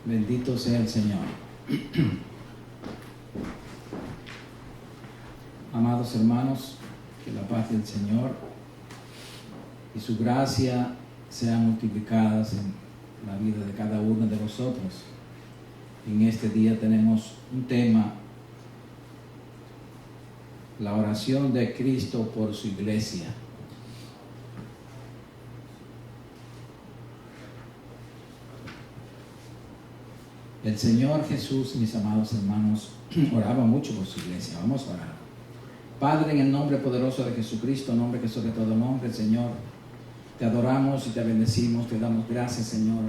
Bendito sea el Señor. Amados hermanos, que la paz del Señor y su gracia sean multiplicadas en la vida de cada uno de nosotros. En este día tenemos un tema: la oración de Cristo por su iglesia. El Señor Jesús, mis amados hermanos, oraba mucho por su iglesia. Vamos a orar. Padre, en el nombre poderoso de Jesucristo, nombre que sobre todo nombre, Señor, te adoramos y te bendecimos, te damos gracias, Señor,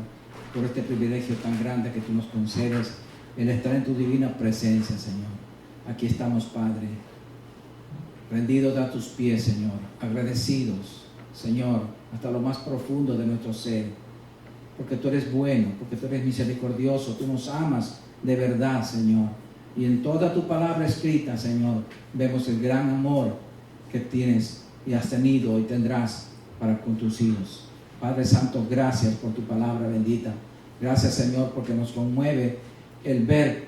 por este privilegio tan grande que tú nos concedes, el estar en tu divina presencia, Señor. Aquí estamos, Padre, rendidos a tus pies, Señor, agradecidos, Señor, hasta lo más profundo de nuestro ser, porque tú eres bueno, porque tú eres misericordioso, tú nos amas de verdad, Señor. Y en toda tu palabra escrita, Señor, vemos el gran amor que tienes y has tenido y tendrás para con tus hijos. Padre Santo, gracias por tu palabra bendita. Gracias, Señor, porque nos conmueve el ver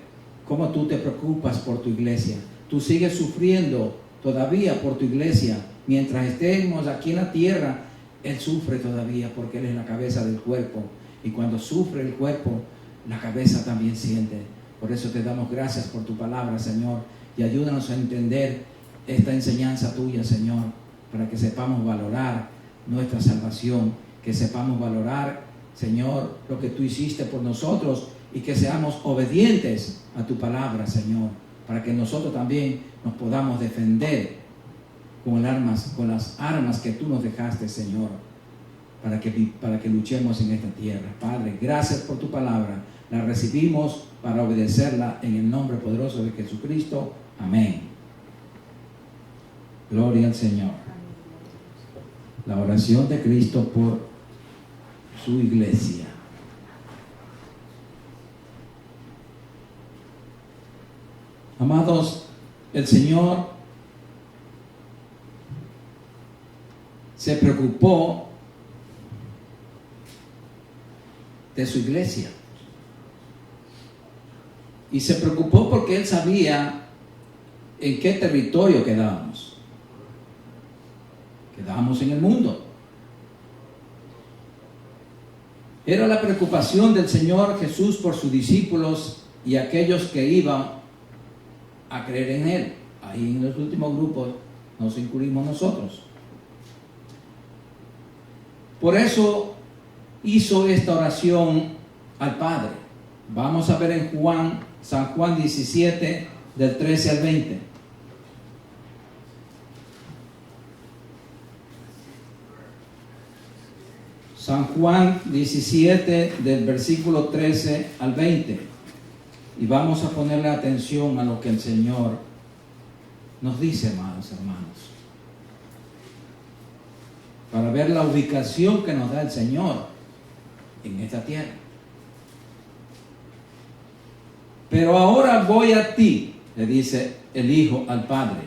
cómo tú te preocupas por tu iglesia. Tú sigues sufriendo todavía por tu iglesia. Mientras estemos aquí en la tierra, Él sufre todavía porque Él es la cabeza del cuerpo. Y cuando sufre el cuerpo, la cabeza también siente. Por eso te damos gracias por tu palabra, Señor. Y ayúdanos a entender esta enseñanza tuya, Señor, para que sepamos valorar nuestra salvación, que sepamos valorar, Señor, lo que tú hiciste por nosotros y que seamos obedientes a tu palabra, Señor, para que nosotros también nos podamos defender con las armas que tú nos dejaste, Señor, para que luchemos en esta tierra. Padre, gracias por tu palabra. La recibimos para obedecerla en el nombre poderoso de Jesucristo. Amén. Gloria al Señor. La oración de Cristo por su iglesia. Amados, el Señor se preocupó de su iglesia. Y se preocupó porque Él sabía en qué territorio quedábamos. Quedábamos en el mundo. Era la preocupación del Señor Jesús por sus discípulos y aquellos que iban a creer en Él. Ahí en los últimos grupos nos incluimos nosotros. Por eso hizo esta oración al Padre. Vamos a ver en San Juan 17, del 13 al 20. San Juan 17, del versículo 13 al 20. Y vamos a ponerle atención a lo que el Señor nos dice, amados hermanos, para ver la ubicación que nos da el Señor en esta tierra. Pero ahora voy a ti, le dice el Hijo al Padre,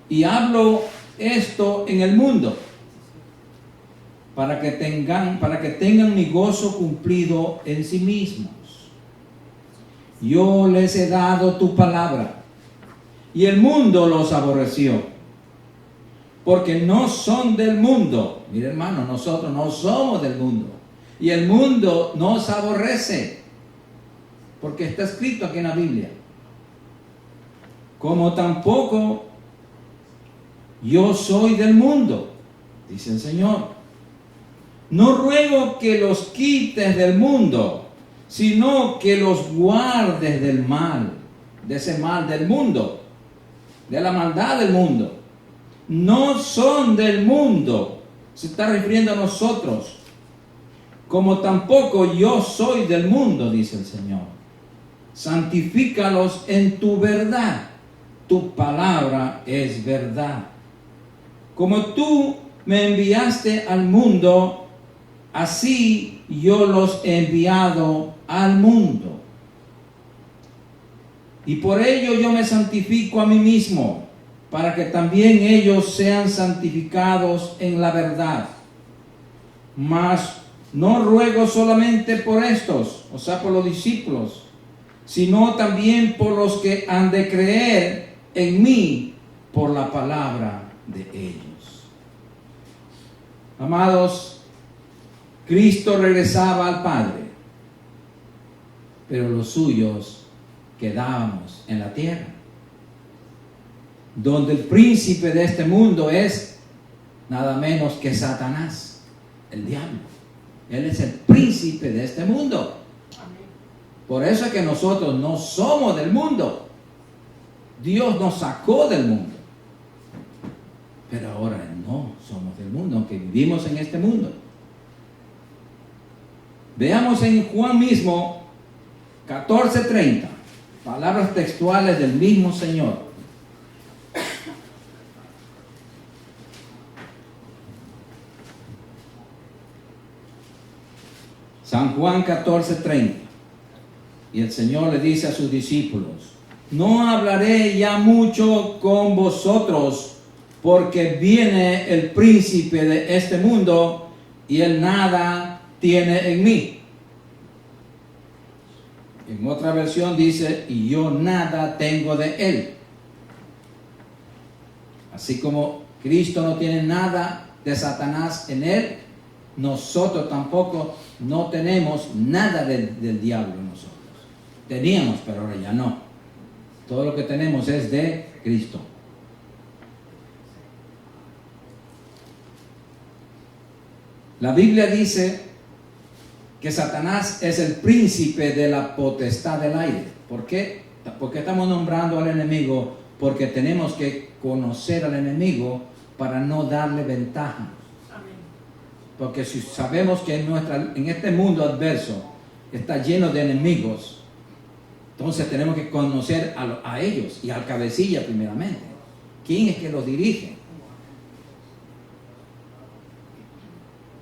y hablo esto en el mundo, para que tengan mi gozo cumplido en sí mismos. Yo les he dado tu palabra, y el mundo los aborreció, porque no son del mundo. Mire, hermano, nosotros no somos del mundo, y el mundo nos aborrece, porque está escrito aquí en la Biblia. Como tampoco yo soy del mundo, dice el Señor. No ruego que los quites del mundo, sino que los guardes del mal, de ese mal del mundo, de la maldad del mundo. No son del mundo, se está refiriendo a nosotros. Como tampoco yo soy del mundo, dice el Señor. Santifícalos en tu verdad. Tu palabra es verdad. Como tú me enviaste al mundo, así yo los he enviado al mundo. Y por ello yo me santifico a mí mismo, para que también ellos sean santificados en la verdad. Mas No ruego solamente por estos, o sea, por los discípulos, sino también por los que han de creer en mí por la palabra de ellos. Amados, Cristo regresaba al Padre, pero los suyos quedábamos en la tierra, donde el príncipe de este mundo es nada menos que Satanás, el diablo. Él es el príncipe de este mundo. Por eso es que nosotros no somos del mundo. Dios nos sacó del mundo. Pero ahora no somos del mundo, aunque vivimos en este mundo. Veamos en Juan mismo 14:30, palabras textuales del mismo Señor. San Juan 14:30. Y el Señor le dice a sus discípulos: no hablaré ya mucho con vosotros, porque viene el príncipe de este mundo, y él nada tiene en mí. En otra versión dice: y yo nada tengo de él. Así como Cristo no tiene nada de Satanás en él, nosotros tampoco no tenemos nada del diablo en nosotros. Teníamos, pero ahora ya no. Todo lo que tenemos es de Cristo. La Biblia dice que Satanás es el príncipe de la potestad del aire. ¿Por qué? Porque estamos nombrando al enemigo, porque tenemos que conocer al enemigo para no darle ventaja. Porque si sabemos que en este mundo adverso está lleno de enemigos, entonces tenemos que conocer a ellos y al cabecilla primeramente. ¿Quién es que los dirige?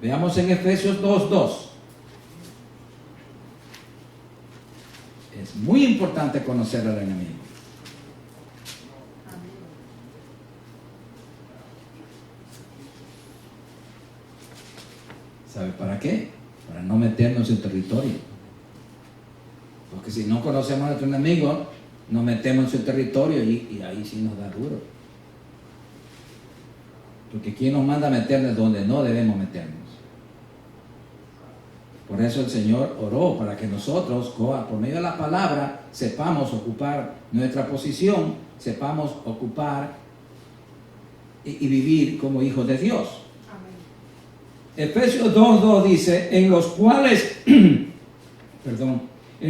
Veamos en Efesios 2:2. Es muy importante conocer al enemigo. ¿Sabe para qué? Para no meternos en territorio. Porque si no conocemos a nuestro enemigo, nos metemos en su territorio y ahí sí nos da duro. Porque ¿quién nos manda a meternos donde no debemos meternos? Por eso el Señor oró para que nosotros, por medio de la palabra, sepamos ocupar nuestra posición, sepamos ocupar y vivir como hijos de Dios. Efesios 2:2 dice: en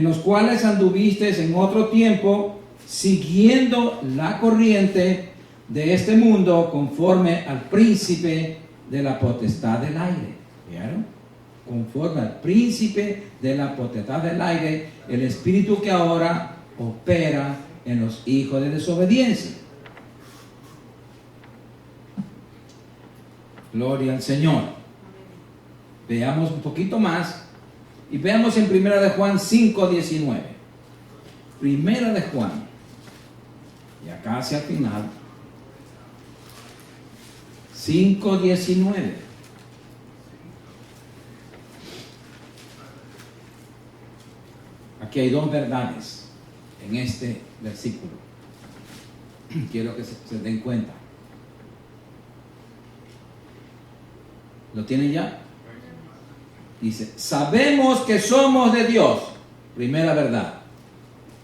los cuales anduvisteis en otro tiempo, siguiendo la corriente de este mundo, conforme al príncipe de la potestad del aire. ¿Vieron? Conforme al príncipe de la potestad del aire, el espíritu que ahora opera en los hijos de desobediencia. Gloria al Señor. Veamos un poquito más y veamos en 1 de Juan 5:19. 1 de Juan, y acá hacia el final, 5:19. Aquí hay dos verdades en este versículo. Quiero que se den cuenta. ¿Lo tienen ya? Dice: sabemos que somos de Dios. Primera verdad.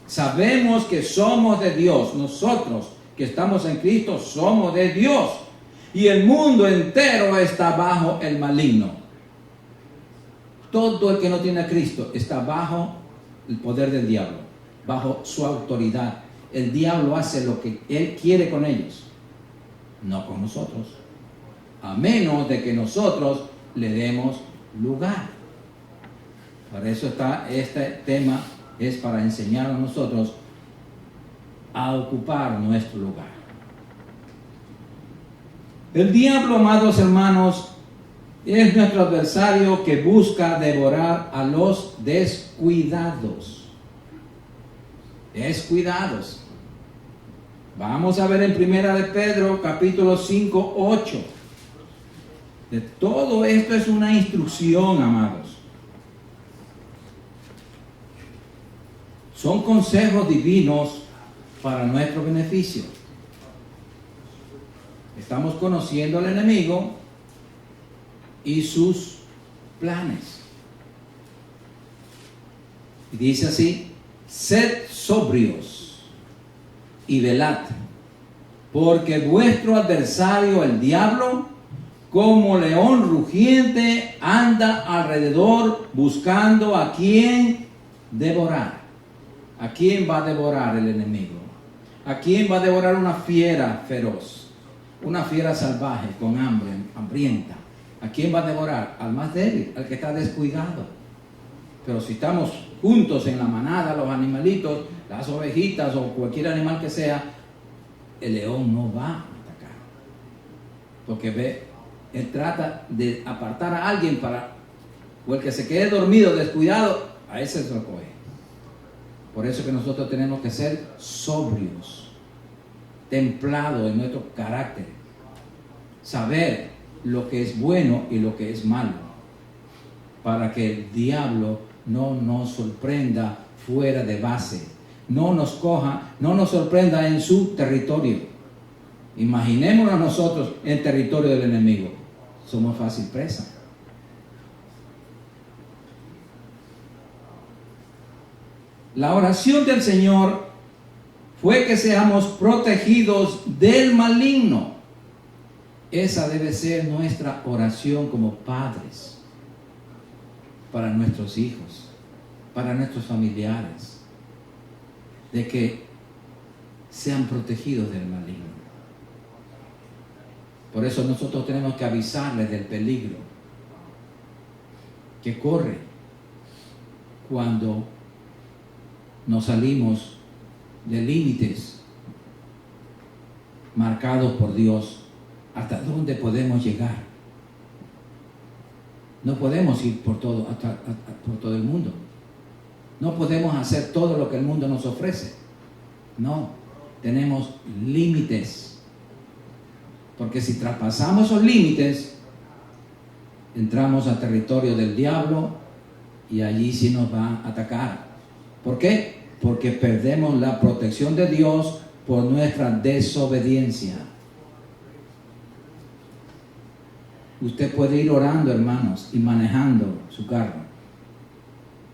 Sabemos que somos de Dios. Nosotros que estamos en Cristo somos de Dios. Y el mundo entero está bajo el maligno. Todo el que no tiene a Cristo está bajo el poder del diablo, bajo su autoridad. El diablo hace lo que él quiere con ellos, no con nosotros, a menos de que nosotros le demos lugar. Para eso está este tema, es para enseñar a nosotros a ocupar nuestro lugar. El diablo, amados hermanos, es nuestro adversario que busca devorar a los descuidados. Descuidados. Vamos a ver en 1 de Pedro, capítulo 5:8. De todo esto es una instrucción, amados. Son consejos divinos para nuestro beneficio. Estamos conociendo al enemigo y sus planes. Y dice así: sed sobrios y velad, porque vuestro adversario, el diablo, como león rugiente, anda alrededor buscando a quien devorar. ¿A quién va a devorar el enemigo? ¿A quién va a devorar una fiera feroz? Una fiera salvaje, con hambre, hambrienta. ¿A quién va a devorar? Al más débil, al que está descuidado. Pero si estamos juntos en la manada, los animalitos, las ovejitas o cualquier animal que sea, el león no va a atacar. Porque él trata de apartar a alguien o el que se quede dormido, descuidado, a ese se lo coge. Por eso que nosotros tenemos que ser sobrios, templados en nuestro carácter, saber lo que es bueno y lo que es malo, para que el diablo no nos sorprenda fuera de base, no nos coja, no nos sorprenda en su territorio. Imaginémonos nosotros en territorio del enemigo, somos fácil presa. La oración del Señor fue que seamos protegidos del maligno. Esa debe ser nuestra oración como padres, para nuestros hijos, para nuestros familiares, de que sean protegidos del maligno. Por eso nosotros tenemos que avisarles del peligro que corre cuando nos salimos de límites marcados por Dios. ¿Hasta dónde podemos llegar? No podemos ir por todo el mundo. No podemos hacer todo lo que el mundo nos ofrece. No, tenemos límites. Porque si traspasamos esos límites, entramos al territorio del diablo y allí sí nos va a atacar. ¿Por qué? Porque perdemos la protección de Dios por nuestra desobediencia. Usted puede ir orando, hermanos, y manejando su carro.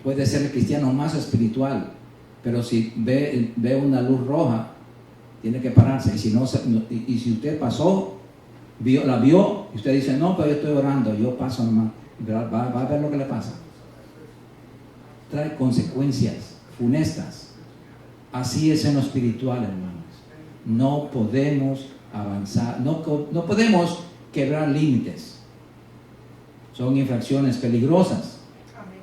Puede ser el cristiano más espiritual, pero si ve una luz roja, tiene que pararse. Y si usted pasó, la vio, y usted dice, no, pero yo estoy orando, yo paso nomás. Va a ver lo que le pasa. Trae consecuencias funestas. Así es en lo espiritual, hermanos. No podemos avanzar, no podemos quebrar límites. Son infracciones peligrosas. Amén.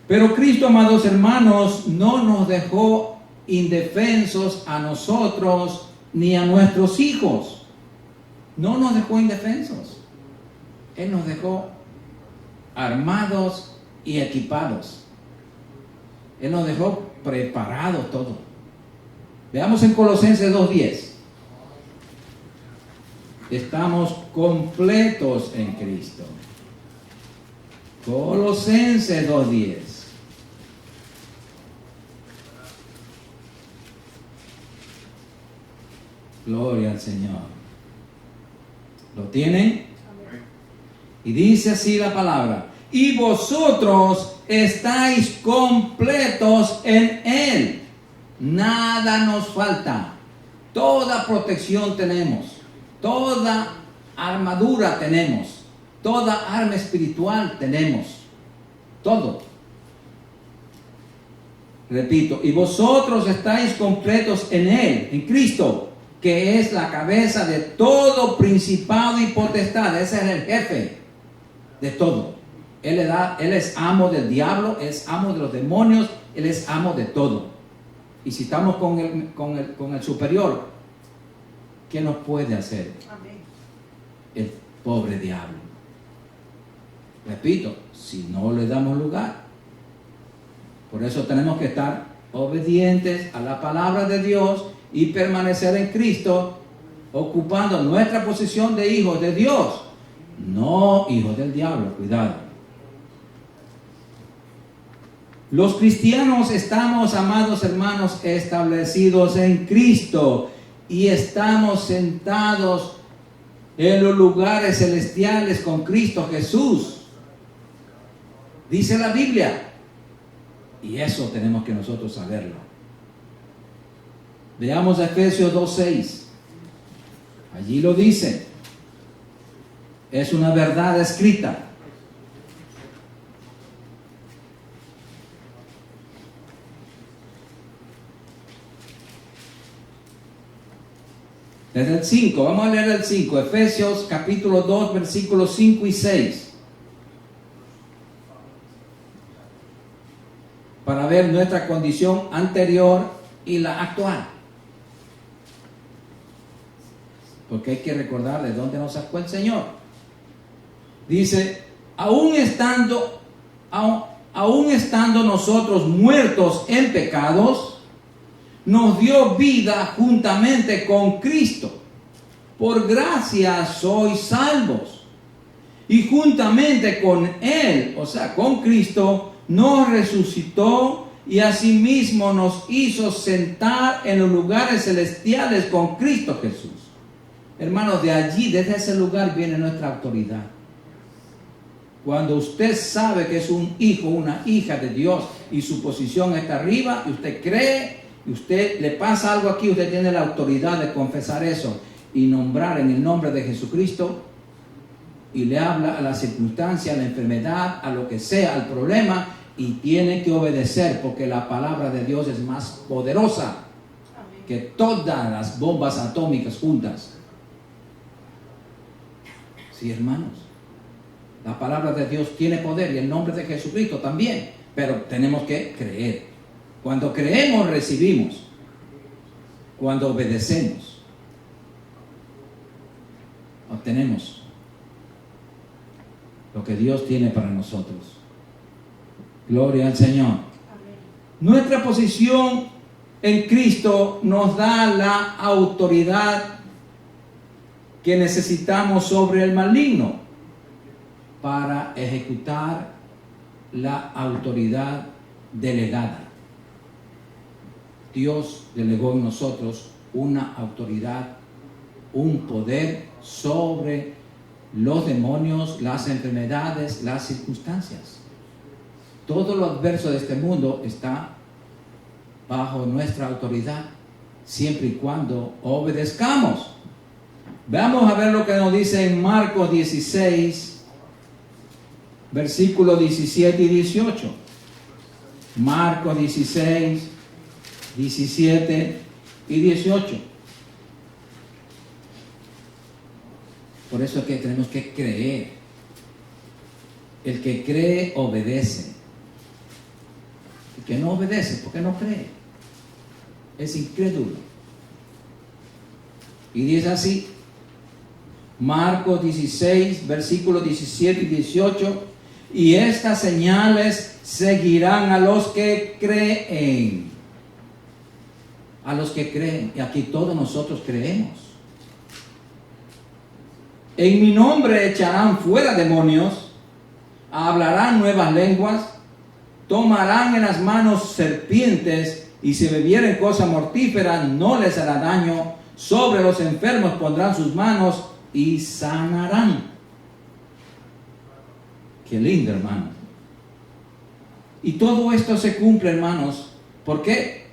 Pero Cristo, amados hermanos, no nos dejó indefensos a nosotros ni a nuestros hijos. No nos dejó indefensos. Él nos dejó armados y equipados. Él nos dejó preparados todo. Veamos en Colosenses 2:10. Estamos completos en Cristo. Colosenses 2:10. Gloria al Señor. ¿Lo tienen? Y dice así la palabra: y vosotros estáis completos en Él. Nada nos falta. Toda protección tenemos. Toda armadura tenemos. Toda arma espiritual tenemos. Todo. Repito, y vosotros estáis completos en Él, en Cristo, que es la cabeza de todo principado y potestad. Ese es el jefe de todo. Él es amo del diablo, es amo de los demonios, Él es amo de todo. Y si estamos con el superior, ¿qué nos puede hacer? Amén. El pobre diablo. Repito, si no le damos lugar. Por eso tenemos que estar obedientes a la palabra de Dios y permanecer en Cristo, ocupando nuestra posición de hijos de Dios, no hijos del diablo. Cuidado. Los cristianos estamos, amados hermanos, establecidos en Cristo y estamos sentados en los lugares celestiales con Cristo Jesús. Dice la Biblia. Y eso tenemos que nosotros saberlo. Veamos Efesios 2:6. Allí lo dice. Es una verdad escrita. Desde el 5, vamos a leer el 5, Efesios capítulo 2, versículos 5 y 6. Para ver nuestra condición anterior y la actual. Porque hay que recordar de dónde nos sacó el Señor. Dice, aún estando nosotros muertos en pecados, nos dio vida juntamente con Cristo. Por gracia sois salvos. Y juntamente con Él, o sea, con Cristo, nos resucitó y asimismo nos hizo sentar en los lugares celestiales con Cristo Jesús. Hermanos, de allí, desde ese lugar viene nuestra autoridad. Cuando usted sabe que es un hijo, una hija de Dios y su posición está arriba y usted cree, y usted le pasa algo aquí, usted tiene la autoridad de confesar eso y nombrar en el nombre de Jesucristo y le habla a la circunstancia, a la enfermedad, a lo que sea, al problema, y tiene que obedecer porque la palabra de Dios es más poderosa que todas las bombas atómicas juntas. Sí, hermanos, la palabra de Dios tiene poder y el nombre de Jesucristo también, pero tenemos que creer. Cuando creemos, recibimos. Cuando obedecemos, obtenemos lo que Dios tiene para nosotros. Gloria al Señor. Amén. Nuestra posición en Cristo nos da la autoridad que necesitamos sobre el maligno para ejecutar la autoridad delegada. Dios delegó en nosotros una autoridad, un poder sobre los demonios, las enfermedades, las circunstancias. Todo lo adverso de este mundo está bajo nuestra autoridad, siempre y cuando obedezcamos. Vamos a ver lo que nos dice en Marcos 16, versículos 17 y 18. Marcos 16, 17 y 18. Por eso es que tenemos que creer. El que cree, obedece. El que no obedece, porque no cree, es incrédulo. Y dice así, Marcos 16, versículos 17 y 18, y estas señales seguirán a los que creen. A los que creen, y aquí todos nosotros creemos. En mi nombre echarán fuera demonios, hablarán nuevas lenguas, tomarán en las manos serpientes, y si bebieren cosa mortífera no les hará daño. Sobre los enfermos pondrán sus manos y sanarán. Qué lindo, hermano. Y todo esto se cumple, hermanos. ¿Por qué?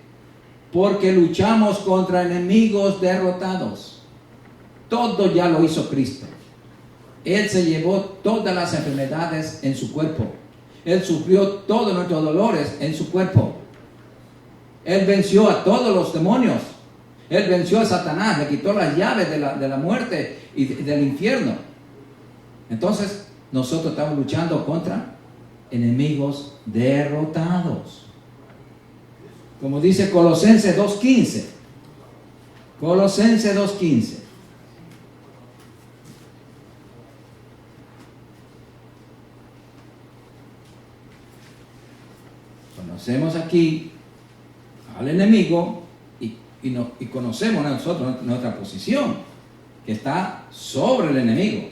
Porque luchamos contra enemigos derrotados. Todo ya lo hizo Cristo. Él se llevó todas las enfermedades en su cuerpo. Él sufrió todos nuestros dolores en su cuerpo. Él venció a todos los demonios. Él venció a Satanás, le quitó las llaves de la muerte y del infierno. Entonces, nosotros estamos luchando contra enemigos derrotados. Como dice Colosenses 2:15. Colosenses 2:15. Conocemos aquí al enemigo y conocemos nosotros nuestra posición, que está sobre el enemigo.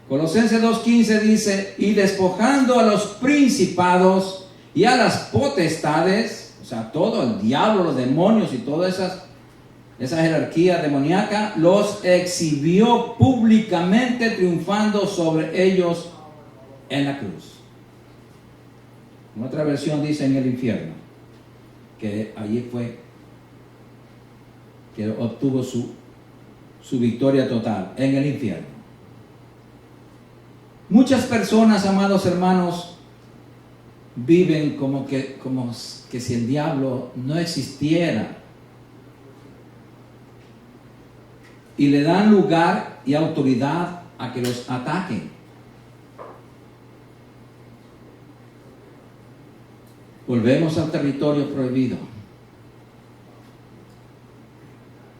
Colosenses 2:15 dice, y despojando a los principados y a las potestades, o sea, todo el diablo, los demonios y toda esa jerarquía demoníaca, los exhibió públicamente triunfando sobre ellos en la cruz. En otra versión dice en el infierno, que allí fue que obtuvo su victoria total, en el infierno. Muchas personas, amados hermanos, viven como que si el diablo no existiera, y le dan lugar y autoridad a que los ataquen. Volvemos al territorio prohibido.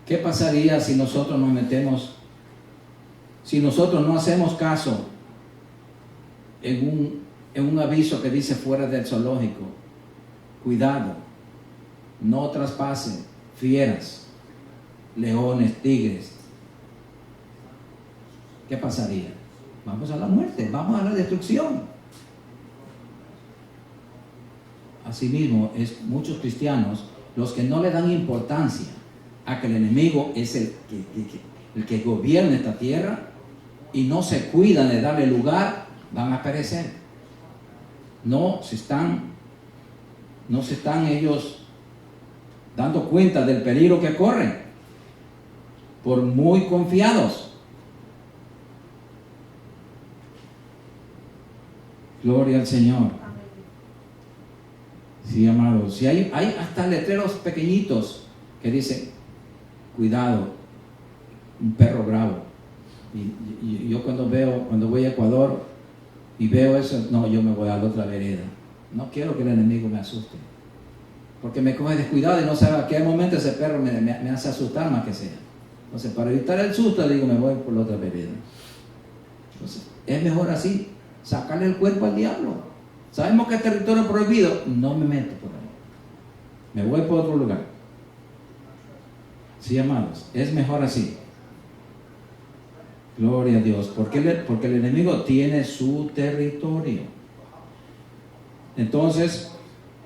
¿Qué pasaría si nosotros nos metemos, si nosotros no hacemos caso en un aviso que dice fuera del zoológico? Cuidado, no traspase fieras, leones, tigres. ¿Qué pasaría? Vamos a la muerte, vamos a la destrucción. Asimismo, muchos cristianos los que no le dan importancia a que el enemigo es el que gobierna esta tierra y no se cuidan de darle lugar, van a perecer. No se están ellos dando cuenta del peligro que corren por muy confiados. Gloria al Señor. Sí, amados. Si hay hasta letreros pequeñitos que dicen, cuidado, un perro bravo. Y yo cuando voy a Ecuador y veo eso, no, yo me voy a la otra vereda. No quiero que el enemigo me asuste, porque me coge descuidado y no sabe a qué momento ese perro me hace asustar más que sea. Entonces, para evitar el susto, digo, me voy por la otra vereda. Entonces, es mejor así, sacarle el cuerpo al diablo. Sabemos que es territorio prohibido, no me meto por ahí. Me voy por otro lugar. Sí, amados, es mejor así. Gloria a Dios, porque el enemigo tiene su territorio. Entonces,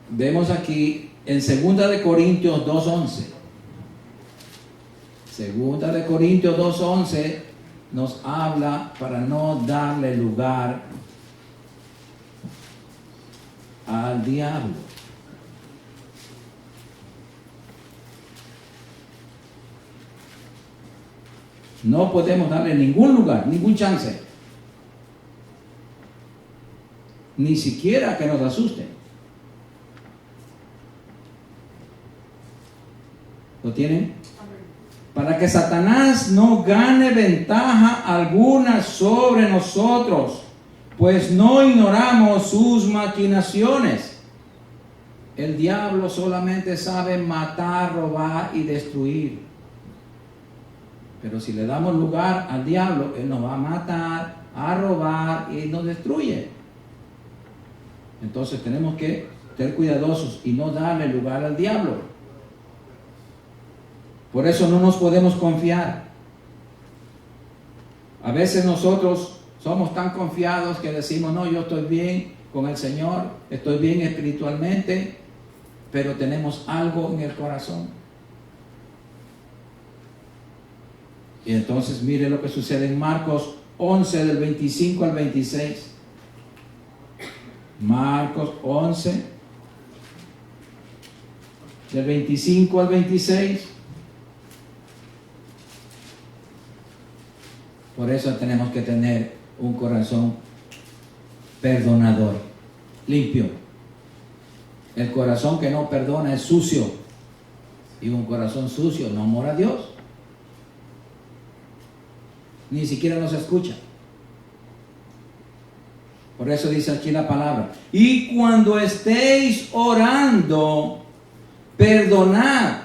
vemos aquí en 2 de Corintios 2:11. 2 de Corintios 2:11 nos habla para no darle lugar al diablo. No podemos darle ningún lugar, ningún chance. Ni siquiera que nos asuste. ¿Lo tienen? Para que Satanás no gane ventaja alguna sobre nosotros, pues no ignoramos sus maquinaciones. El diablo solamente sabe matar, robar y destruir. Pero si le damos lugar al diablo, él nos va a matar, a robar y nos destruye. Entonces tenemos que ser cuidadosos y no darle lugar al diablo. Por eso no nos podemos confiar. A veces nosotros somos tan confiados que decimos, no, yo estoy bien con el Señor, estoy bien espiritualmente, pero tenemos algo en el corazón. Y entonces mire lo que sucede en Marcos 11 del 25 al 26. Marcos 11 del 25 al 26. Por eso tenemos que tener un corazón perdonador, limpio. El corazón que no perdona es sucio, y un corazón sucio no amor a Dios. Ni siquiera nos escucha. Por eso dice aquí la palabra. Y cuando estéis orando, perdonad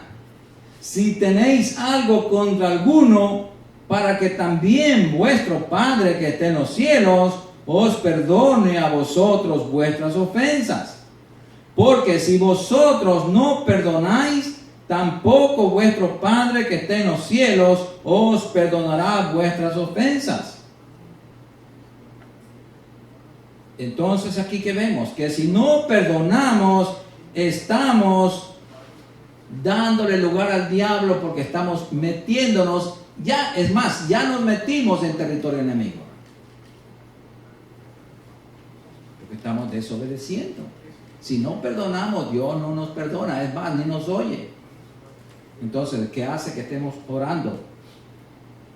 si tenéis algo contra alguno, para que también vuestro Padre que está en los cielos os perdone a vosotros vuestras ofensas. Porque si vosotros no perdonáis, tampoco vuestro Padre que está en los cielos os perdonará vuestras ofensas. Entonces aquí que vemos que si no perdonamos, estamos dándole lugar al diablo porque estamos metiéndonos, ya es más, ya nos metimos en territorio enemigo. Porque estamos desobedeciendo. Si no perdonamos, Dios no nos perdona, es más, ni nos oye. Entonces, ¿qué hace que estemos orando?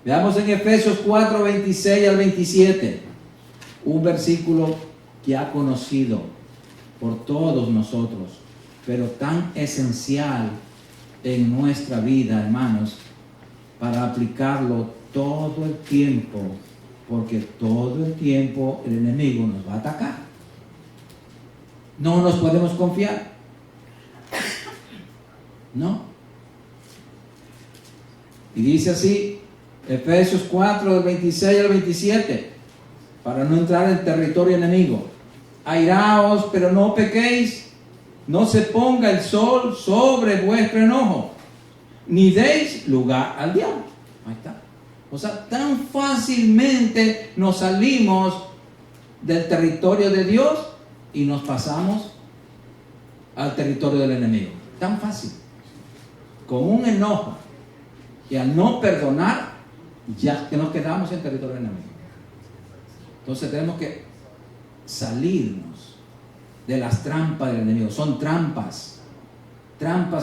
Veamos en Efesios 4, 26 al 27, un versículo ya conocido por todos nosotros, pero tan esencial en nuestra vida, hermanos, para aplicarlo todo el tiempo, porque todo el tiempo el enemigo nos va a atacar. No nos podemos confiar. No. Y dice así, Efesios 4, del 26 al 27, para no entrar en territorio enemigo. Airaos, pero no pequéis, no se ponga el sol sobre vuestro enojo, ni deis lugar al diablo. Ahí está. O sea, tan fácilmente nos salimos del territorio de Dios y nos pasamos al territorio del enemigo. Tan fácil. Con un enojo. Y al no perdonar, ya que nos quedamos en territorio enemigo. Entonces tenemos que salirnos de las trampas del enemigo. Son trampas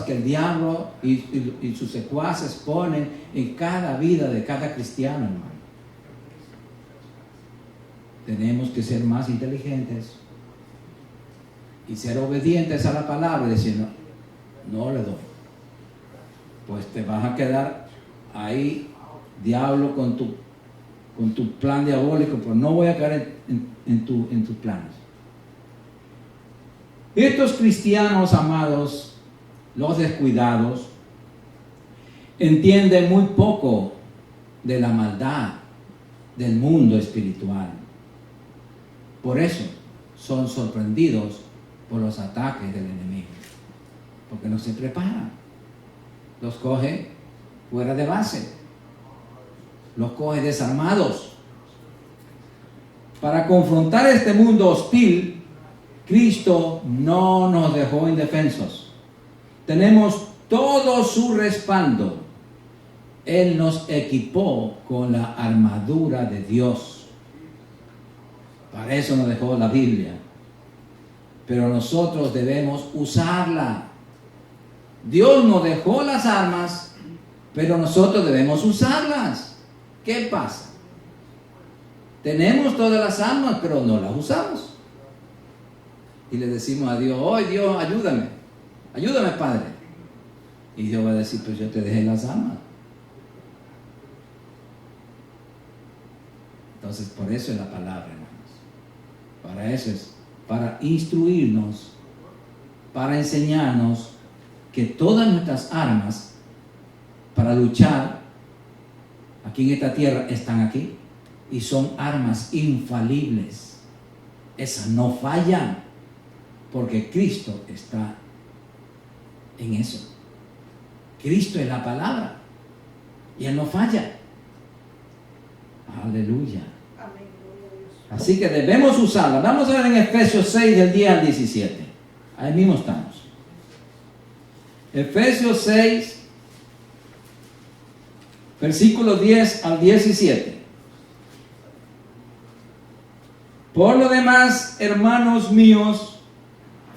que el diablo y sus secuaces ponen en cada vida de cada cristiano, hermano. Tenemos que ser más inteligentes y ser obedientes a la palabra y decir, no le doy. Pues te vas a quedar ahí, diablo, con tu plan diabólico, pues no voy a caer en tus planes. Estos cristianos, amados, los descuidados, entienden muy poco de la maldad del mundo espiritual. Por eso son sorprendidos por los ataques del enemigo, porque no se preparan. Los coge fuera de base, los coge desarmados. Para confrontar este mundo hostil, Cristo no nos dejó indefensos. Tenemos todo su respaldo. Él nos equipó con la armadura de Dios. Para eso nos dejó la Biblia. Pero nosotros debemos usarla. Dios nos dejó las armas, pero nosotros debemos usarlas. ¿Qué pasa? Tenemos todas las armas, pero no las usamos. Y le decimos a Dios, oh Dios, ayúdame. Ayúdame, Padre. Y Dios va a decir, pues yo te dejé las armas. Entonces, por eso es la palabra, hermanos. Para eso es, para instruirnos, para enseñarnos que todas nuestras armas para luchar aquí en esta tierra están aquí y son armas infalibles. Esas no fallan porque Cristo está en eso. Cristo es la palabra y Él no falla. Aleluya. Así que debemos usarla. Vamos a ver en Efesios 6 del 10 al 17. Ahí mismo estamos. Efesios 6, versículos 10 al 17. Por lo demás, hermanos míos,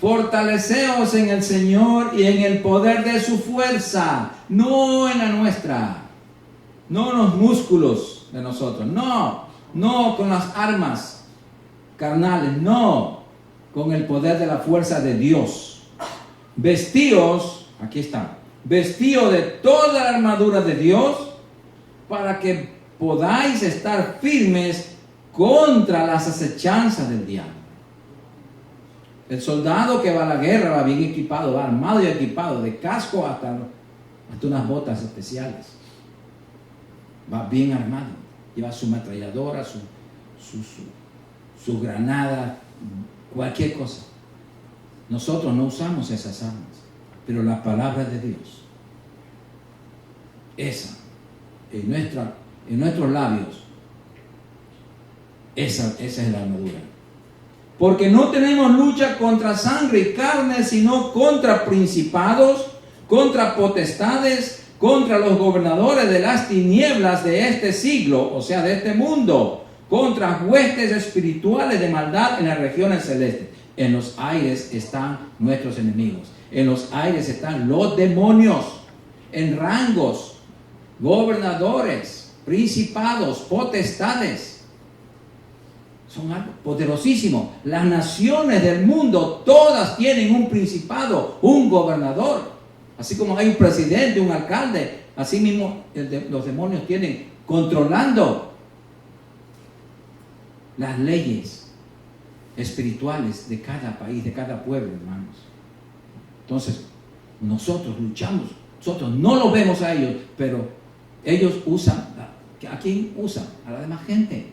fortaleceos en el Señor y en el poder de su fuerza, no en la nuestra, no en los músculos de nosotros, no con las armas carnales, no, con el poder de la fuerza de Dios. Vestíos, aquí está, vestíos de toda la armadura de Dios para que podáis estar firmes contra las acechanzas del diablo. El soldado que va a la guerra va bien equipado, va armado y equipado, de casco hasta unas botas especiales. Va bien armado, lleva su ametralladora, su granada, cualquier cosa. Nosotros no usamos esas armas, pero la palabra de Dios, esa, en nuestros labios, esa es la armadura. Porque no tenemos lucha contra sangre y carne, sino contra principados, contra potestades, contra los gobernadores de las tinieblas de este siglo, o sea, de este mundo, contra huestes espirituales de maldad en las regiones celestes. En los aires están nuestros enemigos. En los aires están los demonios, en rangos, gobernadores, principados, potestades. Son algo poderosísimo. Las naciones del mundo, todas tienen un principado, un gobernador. Así como hay un presidente, un alcalde, así mismo los demonios tienen controlando las leyes espirituales de cada país, de cada pueblo, hermanos. Entonces, nosotros luchamos, nosotros no lo vemos a ellos, pero ellos usan, ¿a quién usan? A la demás gente.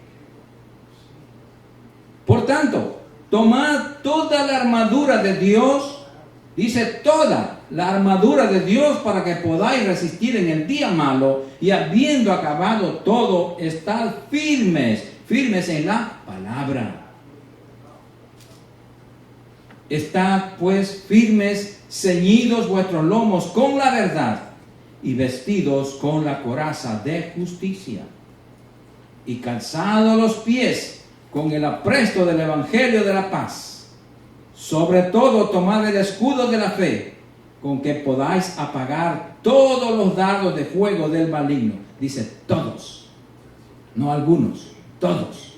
Por tanto, tomad toda la armadura de Dios, dice toda la armadura de Dios para que podáis resistir en el día malo y habiendo acabado todo, estad firmes en la palabra. Estad pues firmes, ceñidos vuestros lomos con la verdad y vestidos con la coraza de justicia y calzados los pies con el apresto del evangelio de la paz. Sobre todo tomad el escudo de la fe, con que podáis apagar todos los dardos de fuego del maligno. Dice todos, no algunos, todos.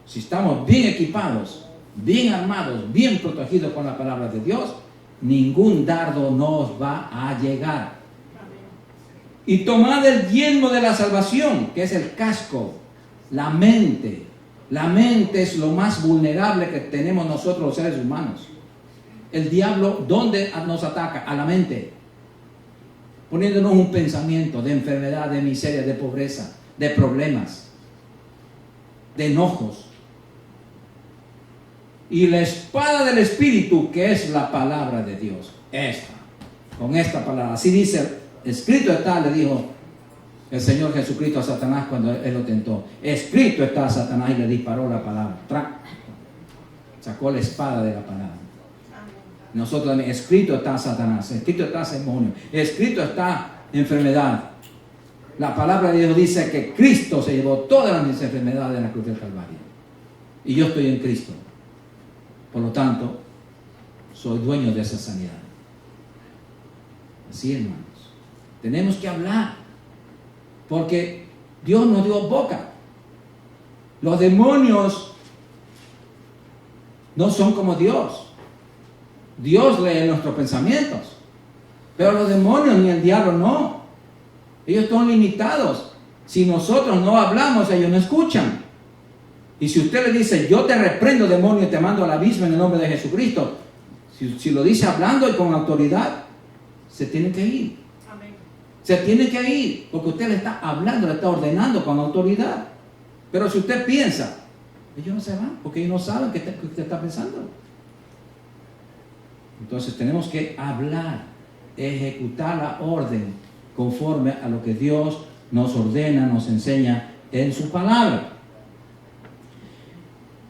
Si estamos bien equipados, bien armados, bien protegidos con la palabra de Dios, ningún dardo nos va a llegar. Y tomad el yelmo de la salvación, que es el casco, la mente. La mente es lo más vulnerable que tenemos nosotros los seres humanos. El diablo, ¿dónde nos ataca? A la mente. Poniéndonos un pensamiento de enfermedad, de miseria, de pobreza, de problemas, de enojos. Y la espada del Espíritu, que es la palabra de Dios. Con esta palabra. Así dice, escrito está, le dijo el Señor Jesucristo a Satanás cuando él lo tentó. Escrito está, Satanás, y le disparó la palabra. Sacó la espada de la palabra. Nosotros también, escrito está Satanás, escrito está demonio, escrito está enfermedad. La palabra de Dios dice que Cristo se llevó todas las enfermedades en la cruz del Calvario. Y yo estoy en Cristo. Por lo tanto, soy dueño de esa sanidad. Así, hermanos. Tenemos que hablar. Porque Dios nos dio boca. Los demonios no son como Dios. Dios lee nuestros pensamientos. Pero los demonios ni el diablo no. Ellos son limitados. Si nosotros no hablamos, ellos no escuchan. Y si usted le dice, yo te reprendo, demonio, y te mando al abismo en el nombre de Jesucristo, si lo dice hablando y con autoridad, se tiene que ir. Se tiene que ir, porque usted le está hablando, le está ordenando con autoridad. Pero si usted piensa, ellos no se van, porque ellos no saben qué usted está pensando. Entonces tenemos que hablar, ejecutar la orden conforme a lo que Dios nos ordena, nos enseña en su palabra.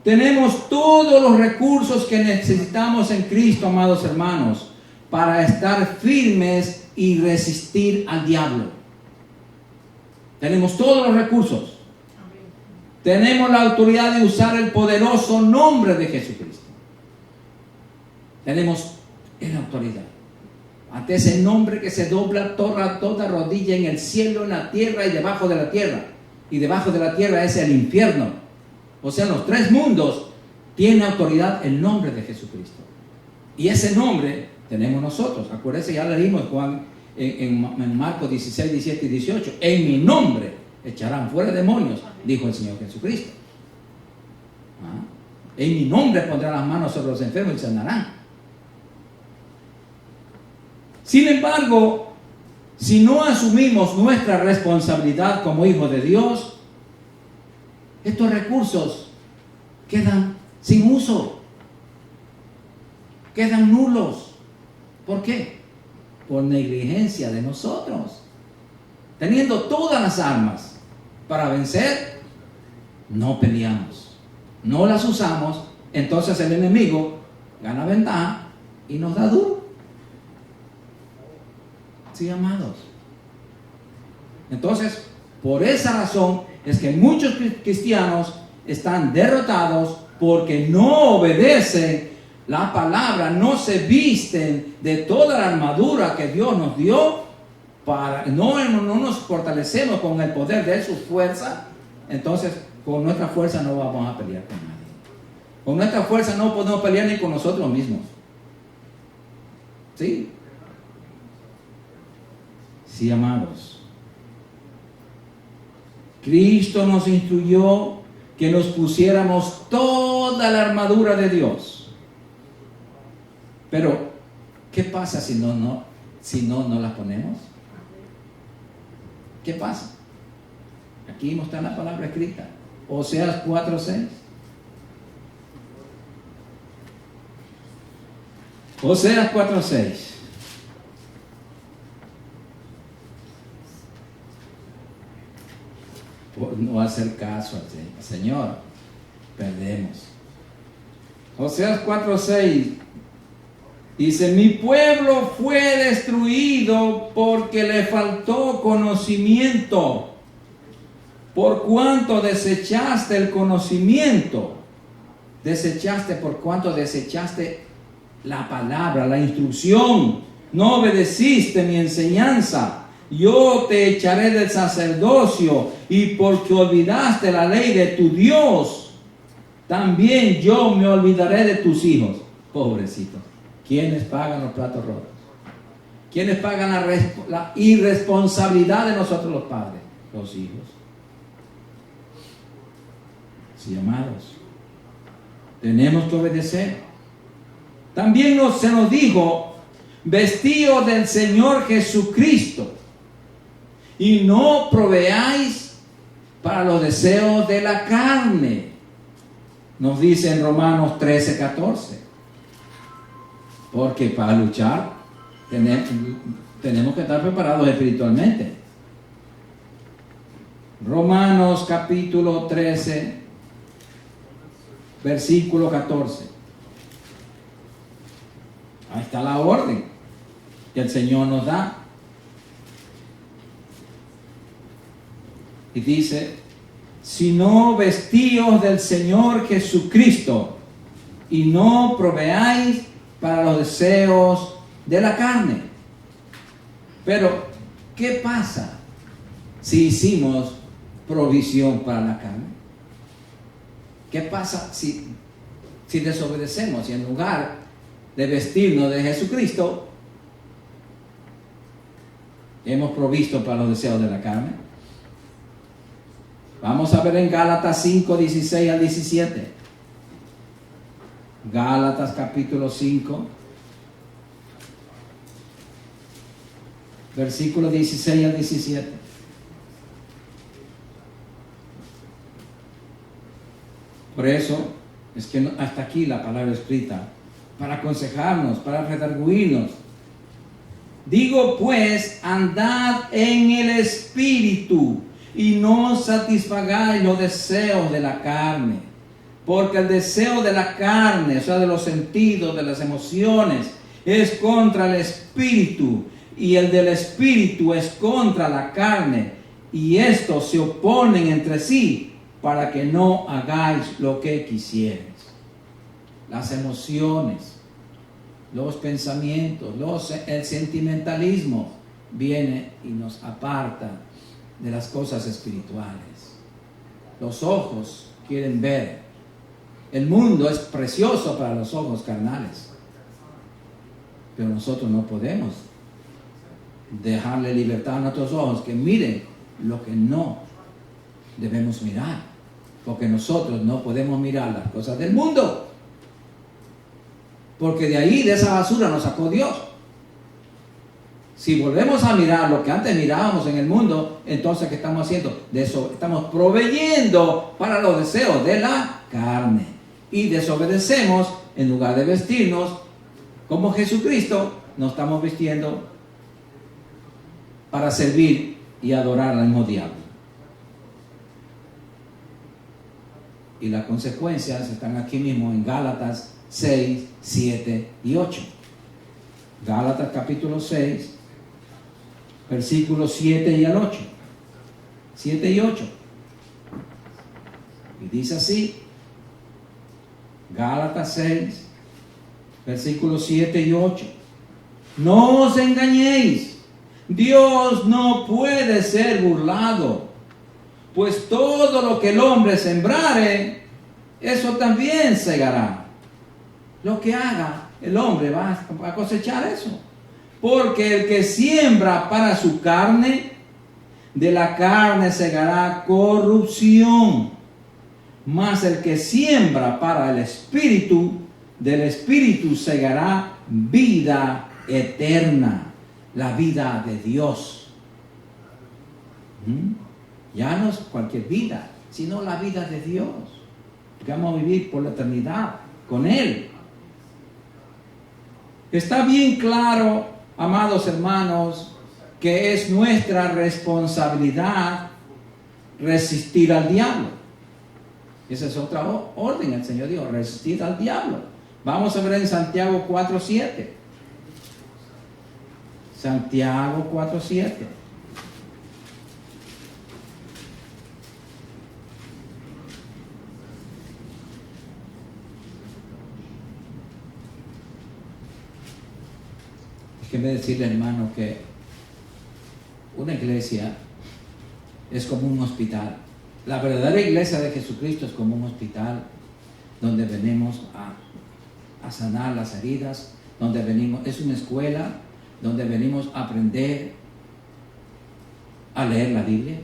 Tenemos todos los recursos que necesitamos en Cristo, amados hermanos, para estar firmes y resistir al diablo. Tenemos todos los recursos. Tenemos la autoridad de usar el poderoso nombre de Jesucristo. Tenemos la autoridad. Ante ese nombre que se dobla toda rodilla en el cielo, en la tierra y debajo de la tierra. Y debajo de la tierra es el infierno. O sea, en los tres mundos tiene autoridad el nombre de Jesucristo. Y ese nombre tenemos nosotros. Acuérdense, ya leímos Juan en Marcos 16, 17 y 18. En mi nombre echarán fuera demonios, dijo el Señor Jesucristo. En mi nombre pondrán las manos sobre los enfermos y sanarán. Sin embargo, si no asumimos nuestra responsabilidad como hijos de Dios, estos recursos quedan sin uso, quedan nulos. ¿Por qué? Por negligencia de nosotros. Teniendo todas las armas para vencer, no peleamos, no las usamos entonces el enemigo gana ventaja y nos da duro. Sí, amados. Entonces, por esa razón es que muchos cristianos están derrotados porque no obedecen la palabra, no se visten de toda la armadura que Dios nos dio, no nos fortalecemos con el poder de su fuerza. Entonces, con nuestra fuerza no vamos a pelear con nadie. Con nuestra fuerza no podemos pelear ni con nosotros mismos. ¿Sí? Sí, amados. Cristo nos instruyó que nos pusiéramos toda la armadura de Dios. Pero, ¿qué pasa si no la ponemos? ¿Qué pasa? Aquí no está la palabra escrita. Oseas 4:6. Oseas 4:6. Por no hacer caso al Señor, perdemos. Oseas 4:6 dice: mi pueblo fue destruido porque le faltó conocimiento. Por cuanto desechaste el conocimiento, desechaste por cuanto desechaste la palabra, la instrucción, no obedeciste mi enseñanza, yo te echaré del sacerdocio, y porque olvidaste la ley de tu Dios, también yo me olvidaré de tus hijos. Pobrecitos, ¿quiénes pagan los platos rotos? ¿Quiénes pagan la irresponsabilidad de nosotros los padres? Los hijos. Sí, amados, tenemos que obedecer. También se nos dijo: vestíos del Señor Jesucristo y no proveáis para los deseos de la carne. Nos dice en Romanos 13:14. Porque para luchar tenemos que estar preparados espiritualmente. Romanos capítulo 13, versículo 14. Ahí está la orden que el Señor nos da. Y dice: sino vestíos del Señor Jesucristo y no proveáis para los deseos de la carne. Pero, ¿qué pasa si hicimos provisión para la carne? ¿Qué pasa si desobedecemos y en lugar de vestirnos de Jesucristo hemos provisto para los deseos de la carne? Vamos a ver en Gálatas 5, 16 al 17. Gálatas capítulo 5, versículos 16 al 17. Por eso es que hasta aquí la palabra escrita, para aconsejarnos, para redarguirnos. Digo pues, andad en el Espíritu y no satisfagáis los deseos de la carne. Porque el deseo de la carne, o sea, de los sentidos, de las emociones, es contra el Espíritu, y el del Espíritu es contra la carne, y estos se oponen entre sí para que no hagáis lo que quisieres. Las emociones, los pensamientos, el sentimentalismo viene y nos aparta de las cosas espirituales. Los ojos quieren ver. El mundo es precioso para los ojos carnales, pero nosotros no podemos dejarle libertad a nuestros ojos que miren lo que no debemos mirar, porque nosotros no podemos mirar las cosas del mundo, porque de ahí, de esa basura, nos sacó Dios. Si volvemos a mirar lo que antes mirábamos en el mundo, entonces ¿qué estamos haciendo? De eso estamos proveyendo para los deseos de la carne. Y desobedecemos, en lugar de vestirnos como Jesucristo, nos estamos vistiendo para servir y adorar al mismo diablo. Y las consecuencias están aquí mismo en Gálatas 6, 7 y 8. Gálatas capítulo 6, versículos 7 y al 8. 7 y 8. Y dice así, Gálatas 6, versículos 7 y 8. No os engañéis, Dios no puede ser burlado, pues todo lo que el hombre sembrare, eso también segará. Lo que haga el hombre va a cosechar eso. Porque el que siembra para su carne, de la carne segará corrupción. Mas el que siembra para el espíritu, del espíritu segará vida eterna, la vida de Dios. Ya no es cualquier vida, sino la vida de Dios. Que vamos a vivir por la eternidad con Él. Está bien claro, amados hermanos, que es nuestra responsabilidad resistir al diablo. Esa es otra orden, el Señor dijo, resistir al diablo. Vamos a ver en Santiago 4:7. Santiago 4:7. Déjeme decirle, hermano, que una iglesia es como un hospital. La verdadera iglesia de Jesucristo es como un hospital donde venimos a sanar las heridas, donde venimos, es una escuela donde venimos a aprender a leer la Biblia,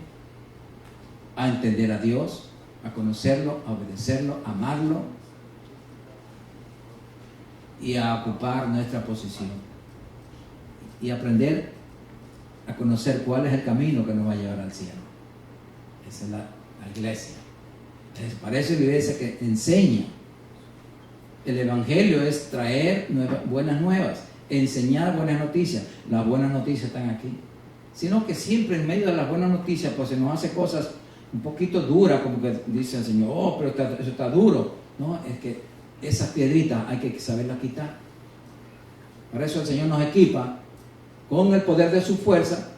a entender a Dios, a conocerlo, a obedecerlo, a amarlo y a ocupar nuestra posición. Y aprender a conocer cuál es el camino que nos va a llevar al cielo. Esa es la iglesia. Entonces, para eso es la iglesia que enseña. El evangelio es traer buenas nuevas, enseñar buenas noticias. Las buenas noticias están aquí. Sino que siempre en medio de las buenas noticias, pues se nos hace cosas un poquito duras, como que dice el Señor, oh, pero eso está duro. No, es que esas piedritas hay que saberlas quitar. Para eso el Señor nos equipa con el poder de su fuerza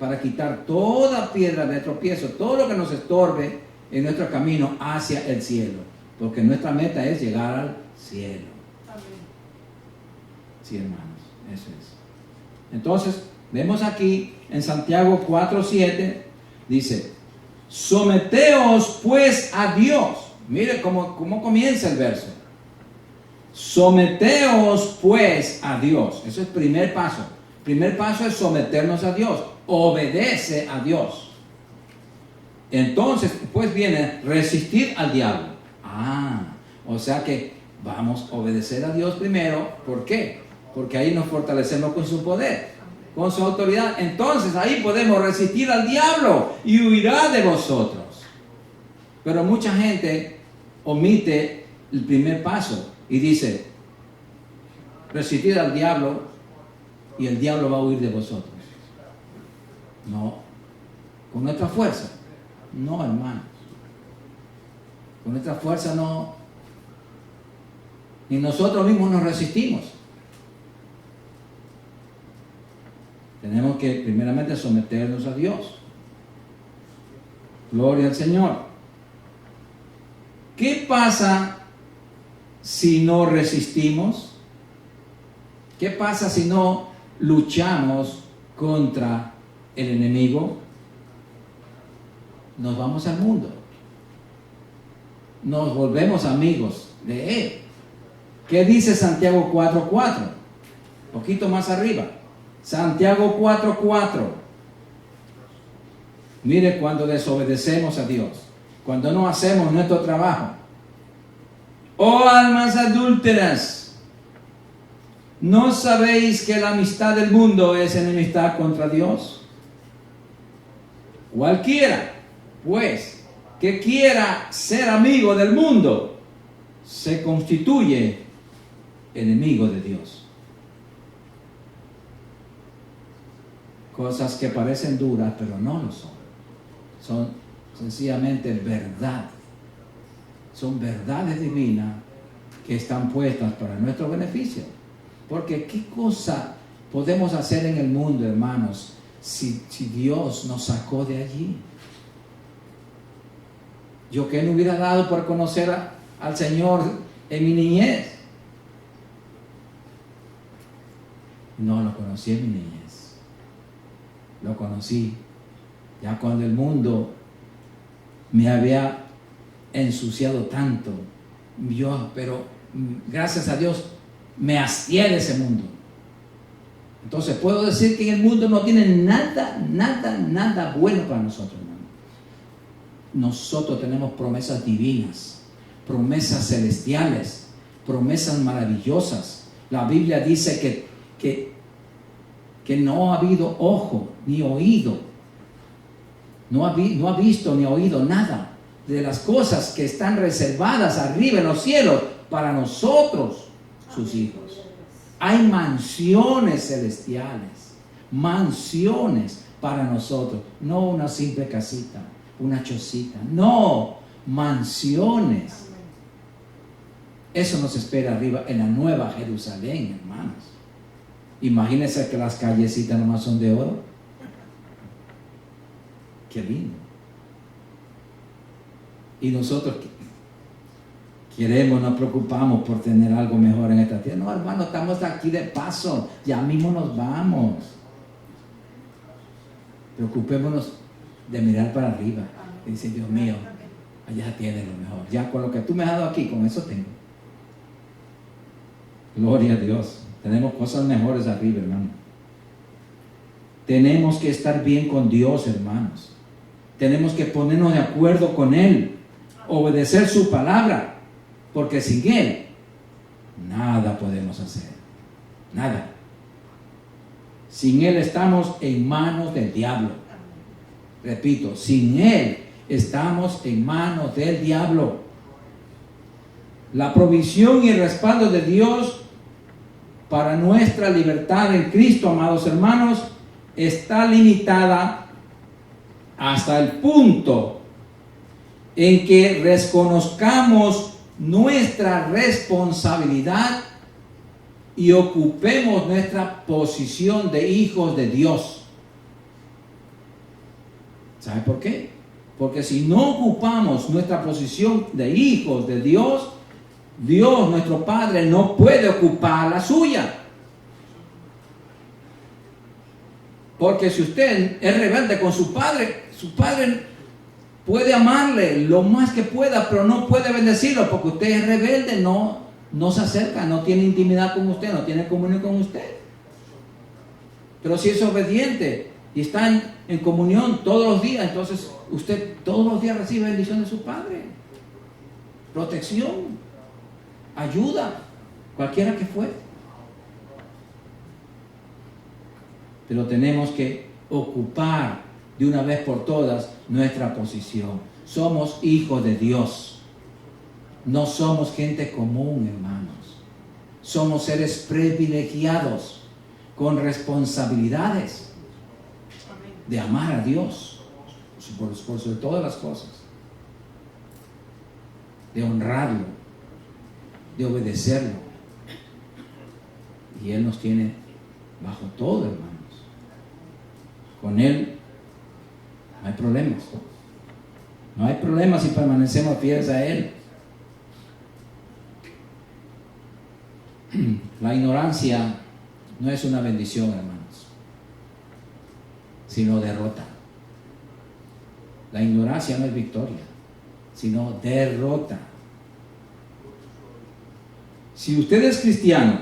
para quitar toda piedra de tropiezo, todo lo que nos estorbe en nuestro camino hacia el cielo, porque nuestra meta es llegar al cielo. Amén. Sí, hermanos, eso es. Entonces, vemos aquí en Santiago 4:7, dice, someteos pues a Dios. Mire cómo comienza el verso. Someteos pues a Dios. Eso es el primer paso. Primer paso es someternos a Dios. Obedece a Dios. Entonces, pues viene resistir al diablo. O sea que vamos a obedecer a Dios primero. ¿Por qué? Porque ahí nos fortalecemos con su poder, con su autoridad. Entonces ahí podemos resistir al diablo y huirá de vosotros. Pero mucha gente omite el primer paso y dice, resistir al diablo y el diablo va a huir de vosotros. No, con nuestra fuerza. No, hermanos. Con nuestra fuerza no. Ni nosotros mismos nos resistimos. Tenemos que primeramente someternos a Dios. Gloria al Señor. ¿Qué pasa si no resistimos? ¿Qué pasa si no luchamos contra el enemigo? Nos vamos al mundo. Nos volvemos amigos de él. ¿Qué dice Santiago 4:4? Un poquito más arriba. Santiago 4:4. Mire, cuando desobedecemos a Dios, cuando no hacemos nuestro trabajo. Oh almas adúlteras, ¿no sabéis que la amistad del mundo es enemistad contra Dios? Cualquiera, pues, que quiera ser amigo del mundo, se constituye enemigo de Dios. Cosas que parecen duras, pero no lo son. Son sencillamente verdad. Son verdades divinas que están puestas para nuestro beneficio. Porque ¿qué cosa podemos hacer en el mundo, hermanos, si Dios nos sacó de allí? Yo que no hubiera dado por conocer al Señor en mi niñez. No lo conocí en mi niñez. Lo conocí ya cuando el mundo me había ensuciado tanto. Pero gracias a Dios me hastié de ese mundo. Entonces puedo decir que en el mundo no tiene nada bueno para nosotros, hermano. Nosotros tenemos promesas divinas, promesas celestiales, promesas maravillosas. La Biblia dice que no ha habido ojo ni oído, no ha visto ni oído nada de las cosas que están reservadas arriba en los cielos para nosotros, sus hijos. Hay mansiones celestiales, mansiones para nosotros, no una simple casita, una chocita, no, mansiones. Eso nos espera arriba en la nueva Jerusalén, hermanos. Imagínense que las callecitas nomás son de oro. Qué lindo. Y nosotros nos preocupamos por tener algo mejor en esta tierra. No, hermano, estamos aquí de paso, ya mismo nos vamos. Preocupémonos de mirar para arriba y decir, Dios mío, allá tienes lo mejor. Ya con lo que tú me has dado aquí, con eso tengo. Gloria a Dios. Tenemos cosas mejores arriba, hermano. Tenemos que estar bien con Dios, hermanos. Tenemos que ponernos de acuerdo con Él, obedecer su palabra, porque sin Él nada podemos hacer. Nada. Sin Él estamos en manos del diablo. Repito, sin Él estamos en manos del diablo. La provisión y el respaldo de Dios para nuestra libertad en Cristo, amados hermanos, está limitada hasta el punto en que reconozcamos nuestra responsabilidad y ocupemos nuestra posición de hijos de Dios. ¿Sabe por qué? Porque si no ocupamos nuestra posición de hijos de Dios, Dios, nuestro Padre, no puede ocupar la suya. Porque si usted es rebelde con su padre puede amarle lo más que pueda, pero no puede bendecirlo, porque usted es rebelde, no se acerca, no tiene intimidad con usted, no tiene comunión con usted. Pero si es obediente y está en comunión todos los días, entonces usted todos los días recibe bendición de su Padre, protección, ayuda, cualquiera que fuere. Pero tenemos que ocupar de una vez por todas nuestra posición. Somos hijos de Dios. No somos gente común, hermanos. Somos seres privilegiados con responsabilidades de amar a Dios por sobre todas las cosas, de honrarlo, de obedecerlo. Y Él nos tiene bajo todo, hermanos. Con Él no hay problemas. No hay problemas si permanecemos fieles a Él. La ignorancia no es una bendición, hermanos, sino derrota. La ignorancia no es victoria, sino derrota. Si usted es cristiano,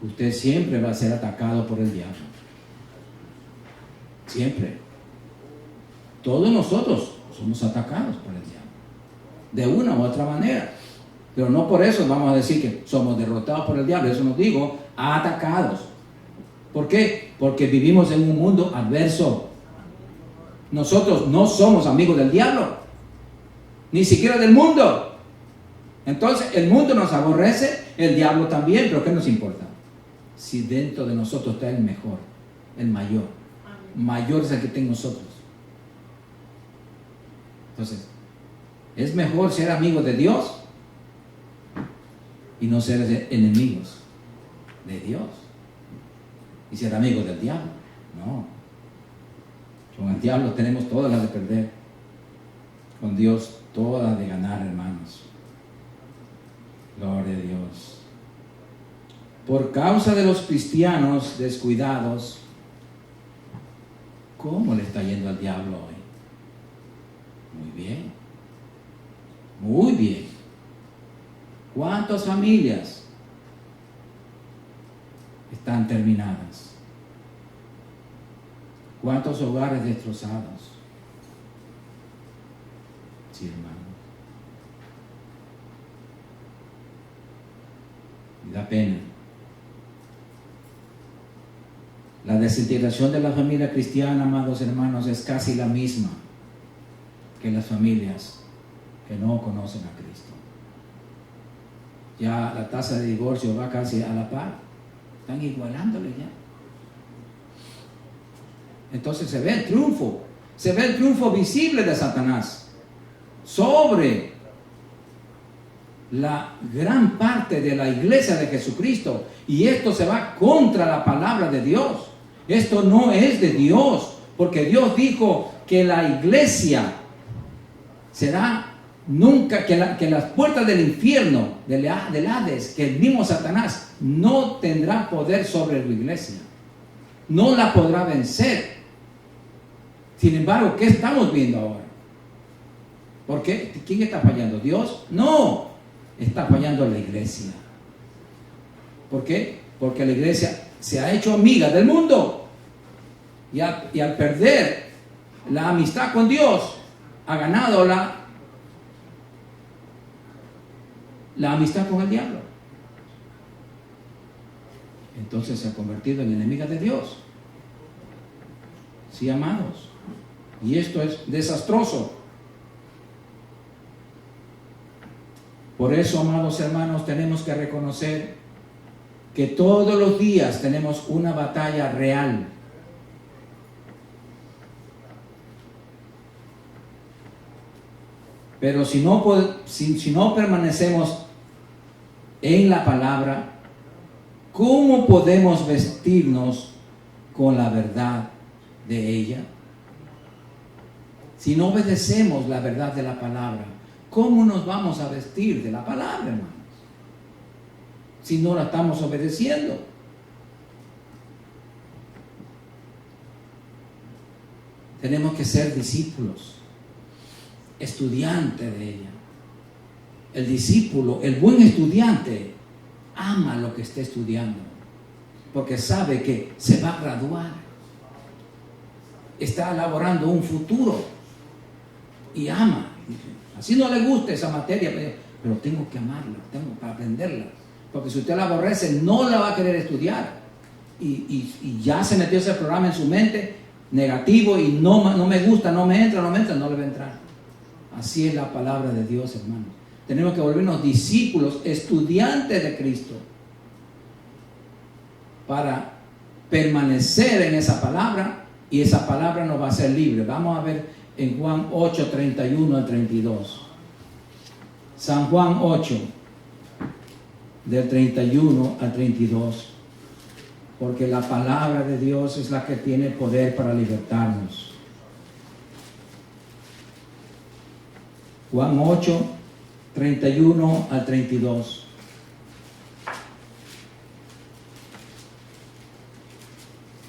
usted siempre va a ser atacado por el diablo. Siempre. Todos nosotros somos atacados por el diablo, de una u otra manera. Pero no por eso vamos a decir que somos derrotados por el diablo. Eso nos digo, atacados. ¿Por qué? Porque vivimos en un mundo adverso. Nosotros no somos amigos del diablo, ni siquiera del mundo. Entonces el mundo nos aborrece, el diablo también, pero ¿qué nos importa? Si dentro de nosotros está el mejor, el mayor. Mayor es el que está en nosotros. Entonces, Es mejor ser amigo de Dios y no ser enemigos de Dios y ser amigos del diablo. No. Con el diablo tenemos todas las de perder. Con Dios todas las de ganar, hermanos. Gloria a Dios. Por causa de los cristianos descuidados, ¿cómo le está yendo al diablo hoy? Muy bien. Muy bien. ¿Cuántas familias están terminadas? ¿Cuántos hogares destrozados? Sí, hermano. Y da pena. La desintegración de la familia cristiana, amados hermanos, es casi la misma que las familias que no conocen a Cristo. Ya la tasa de divorcio va casi a la par. Están igualándole ya. Entonces se ve el triunfo visible de Satanás sobre la gran parte de la iglesia de Jesucristo, y esto se va contra la palabra de Dios. Esto no es de Dios, porque Dios dijo que la iglesia será nunca, que las puertas del infierno, del Hades, que el mismo Satanás no tendrá poder sobre la iglesia, no la podrá vencer. Sin embargo, ¿qué estamos viendo ahora? ¿Por qué? ¿Quién está fallando? ¿Dios? No, está fallando la iglesia. ¿Por qué? Porque la iglesia se ha hecho amiga del mundo, y al perder la amistad con Dios, ha ganado la amistad con el diablo. Entonces se ha convertido en enemiga de Dios. Sí, amados. Y esto es desastroso. Por eso, amados hermanos, tenemos que reconocer que todos los días tenemos una batalla real. Pero si no permanecemos en la palabra, ¿cómo podemos vestirnos con la verdad de ella? Si no obedecemos la verdad de la palabra, ¿cómo nos vamos a vestir de la palabra, hermanos? Si no la estamos obedeciendo. Tenemos que ser discípulos, estudiantes de ella. El discípulo, el buen estudiante, ama lo que está estudiando, porque sabe que se va a graduar, está elaborando un futuro y ama. Así no le gusta esa materia, pero tengo que amarla, tengo para aprenderla, porque si usted la aborrece no la va a querer estudiar, y ya se metió ese programa en su mente negativo, y no me gusta, no le va a entrar. Así es la palabra de Dios, hermanos. Tenemos que volvernos discípulos, estudiantes de Cristo, para permanecer en esa palabra, y esa palabra nos va a hacer libre. Vamos a ver en Juan 8, 31 al 32. San Juan 8, del 31 al 32. Porque la palabra de Dios es la que tiene poder para libertarnos. Juan 8, 31 al 32.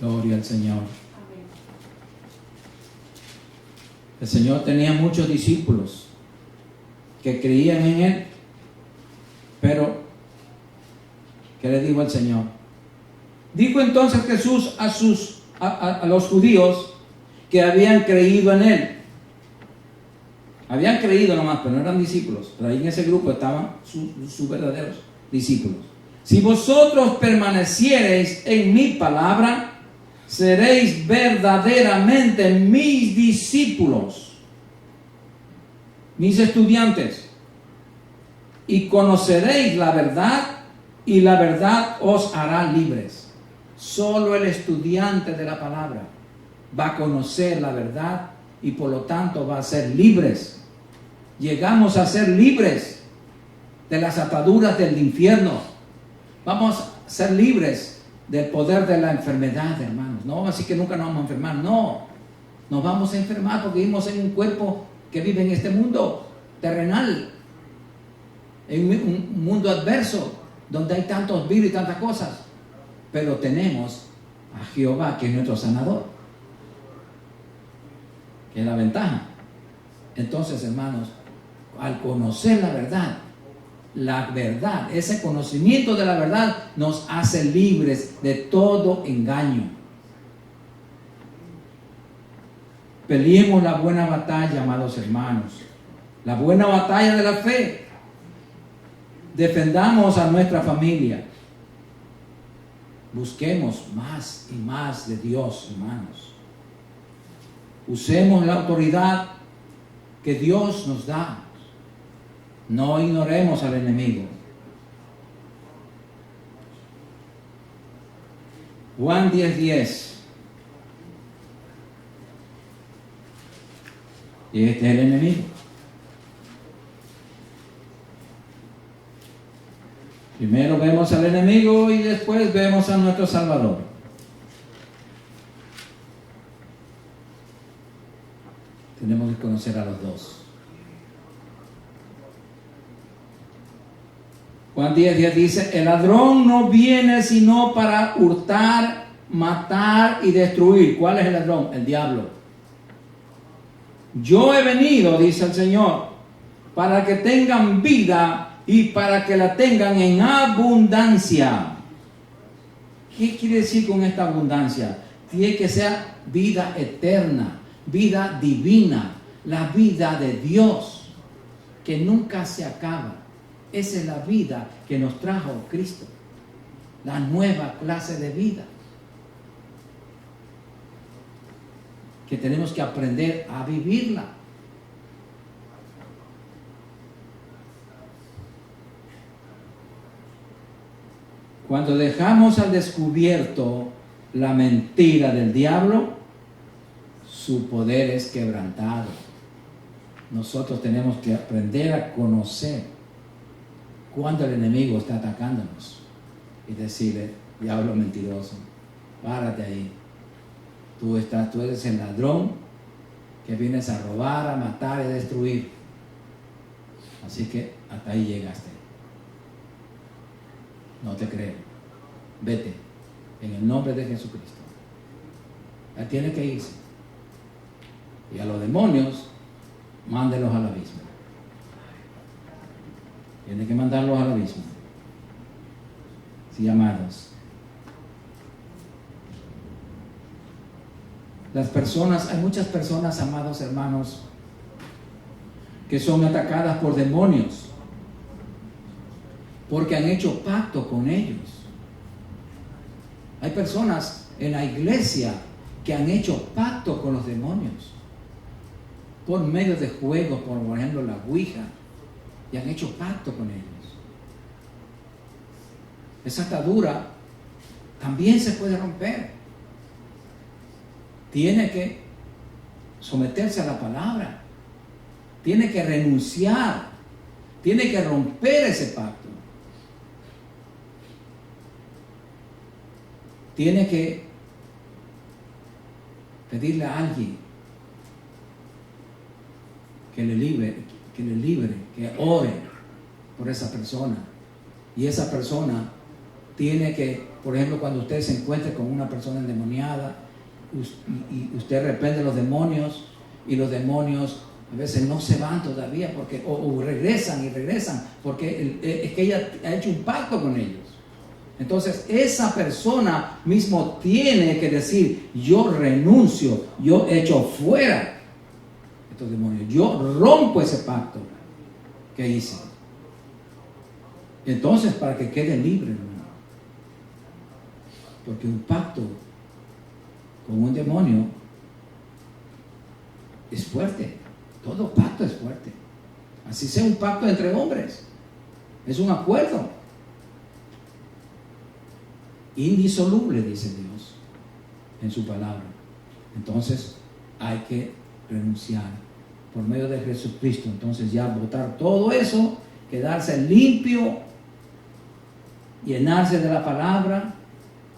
Gloria al Señor. El Señor tenía muchos discípulos que creían en Él, pero ¿qué le dijo el Señor? Dijo entonces Jesús a los judíos que habían creído en Él. Habían creído nomás, pero no eran discípulos. Pero ahí en ese grupo estaban sus verdaderos discípulos. Si vosotros permaneciereis en mi palabra, seréis verdaderamente mis discípulos, mis estudiantes, y conoceréis la verdad, y la verdad os hará libres. Solo el estudiante de la palabra va a conocer la verdad, y por lo tanto va a ser libres. llegamos a ser libres de las ataduras del infierno. Vamos a ser libres del poder de la enfermedad, hermanos. No, así que nunca nos vamos a enfermar. No, nos vamos a enfermar porque vivimos en un cuerpo que vive en este mundo terrenal, en un mundo adverso, donde hay tantos virus y tantas cosas. Pero tenemos a Jehová, que es nuestro sanador, que es la ventaja. Entonces, hermanos, al conocer la verdad, ese conocimiento de la verdad nos hace libres de todo engaño. Peleemos la buena batalla, amados hermanos, la buena batalla de la fe. Defendamos a nuestra familia. Busquemos más y más de Dios, hermanos. Usemos la autoridad que Dios nos da. No ignoremos al enemigo. Juan 10:10. Y este es el enemigo. Primero vemos al enemigo y después vemos a nuestro Salvador. Tenemos que conocer a los dos. Juan 10:10 dice: el ladrón no viene sino para hurtar, matar y destruir. ¿Cuál es el ladrón? El diablo. Yo he venido, dice el Señor, para que tengan vida y para que la tengan en abundancia. ¿Qué quiere decir con esta abundancia? Tiene que ser vida eterna, vida divina, la vida de Dios, que nunca se acaba. Esa es la vida que nos trajo Cristo, la nueva clase de vida, que tenemos que aprender a vivirla. Cuando dejamos al descubierto la mentira del diablo, su poder es quebrantado. Nosotros tenemos que aprender a conocer cuando el enemigo está atacándonos y decirle: diablo mentiroso, párate ahí. Tú eres el ladrón que vienes a robar, a matar y a destruir. Así que hasta ahí llegaste. No te creo. Vete en el nombre de Jesucristo. Él tiene que irse. Y a los demonios, mándelos al abismo. Tiene que mandarlos al abismo. Sí, amados. Hay muchas personas, amados hermanos, que son atacadas por demonios porque han hecho pacto con ellos. Hay personas en la iglesia que han hecho pacto con los demonios por medio de juegos, por ejemplo la Ouija, y han hecho pacto con ellos. Esa atadura también se puede romper. Tiene que someterse a la palabra, tiene que renunciar, tiene que romper ese pacto, tiene que pedirle a alguien que le libre, que ore por esa persona. Y esa persona tiene que, por ejemplo, cuando usted se encuentre con una persona endemoniada y usted reprende los demonios, y los demonios a veces no se van todavía porque o regresan y regresan porque es que ella ha hecho un pacto con ellos. Entonces esa persona mismo tiene que decir: yo renuncio, yo echo fuera estos demonios, yo rompo ese pacto que hice. Entonces, para que quede libre, hermano, porque un pacto con un demonio es fuerte. Todo pacto es fuerte. Así sea un pacto entre hombres, es un acuerdo indisoluble, dice Dios en su palabra. Entonces hay que renunciar, por medio de Jesucristo. Entonces ya botar todo eso, quedarse limpio, llenarse de la palabra,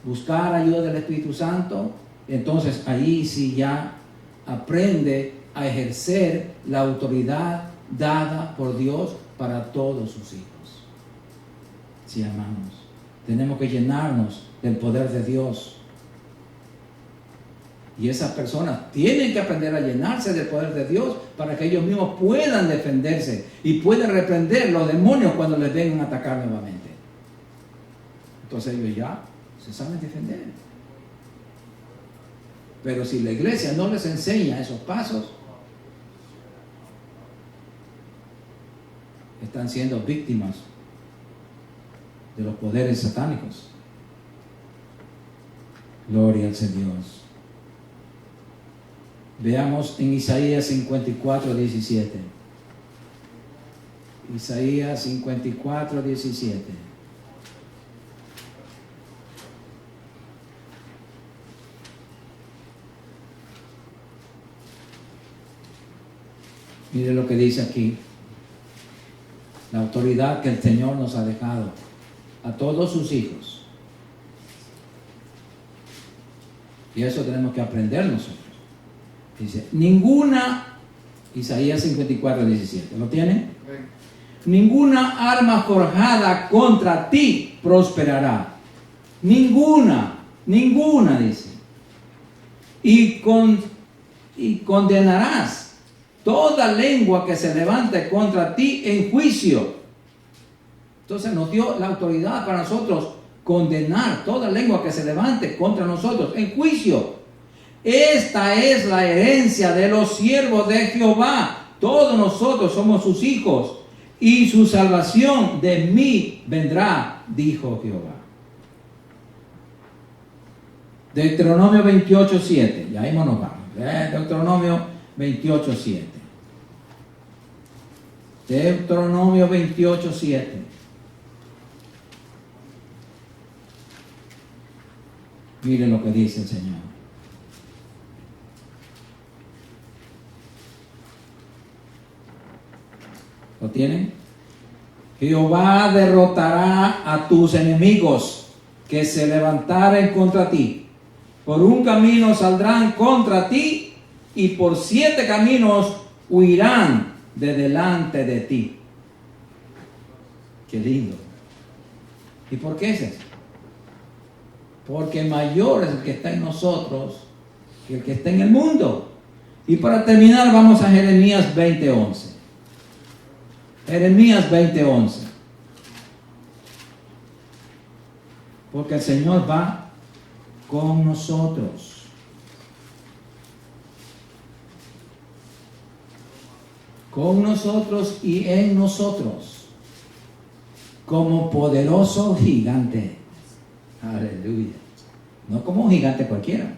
buscar ayuda del Espíritu Santo. Entonces ahí sí ya aprende a ejercer la autoridad dada por Dios para todos sus hijos. Sí, hermanos, tenemos que llenarnos del poder de Dios. Y esas personas tienen que aprender a llenarse del poder de Dios para que ellos mismos puedan defenderse y puedan reprender los demonios cuando les vengan a atacar nuevamente. Entonces ellos ya se saben defender. Pero si la iglesia no les enseña esos pasos, están siendo víctimas de los poderes satánicos. Gloria al Señor. Veamos en Isaías 54, 17. Isaías 54, 17. Mire lo que dice aquí. La autoridad que el Señor nos ha dejado a todos sus hijos. Y eso tenemos que aprender nosotros. Dice, ninguna, Isaías 54, 17, ¿lo tiene? Ninguna arma forjada contra ti prosperará. Ninguna dice. Y condenarás toda lengua que se levante contra ti en juicio. Entonces nos dio la autoridad para nosotros condenar toda lengua que se levante contra nosotros en juicio. Esta es la herencia de los siervos de Jehová. Todos nosotros somos sus hijos, y su salvación de mí vendrá, dijo Jehová. Deuteronomio 28, 7. Ya ahí nos vamos. Deuteronomio 28, 7. Deuteronomio 28, 7. Miren lo que dice el Señor. ¿Lo tienen? Jehová derrotará a tus enemigos que se levantaren contra ti. Por un camino saldrán contra ti, y por 7 caminos huirán de delante de ti. Qué lindo. ¿Y por qué es eso? Porque mayor es el que está en nosotros que el que está en el mundo. Y para terminar vamos a Jeremías 20:11. Jeremías 20:11. Porque el Señor va con nosotros. Con nosotros y en nosotros. Como poderoso gigante. Aleluya. No como un gigante cualquiera.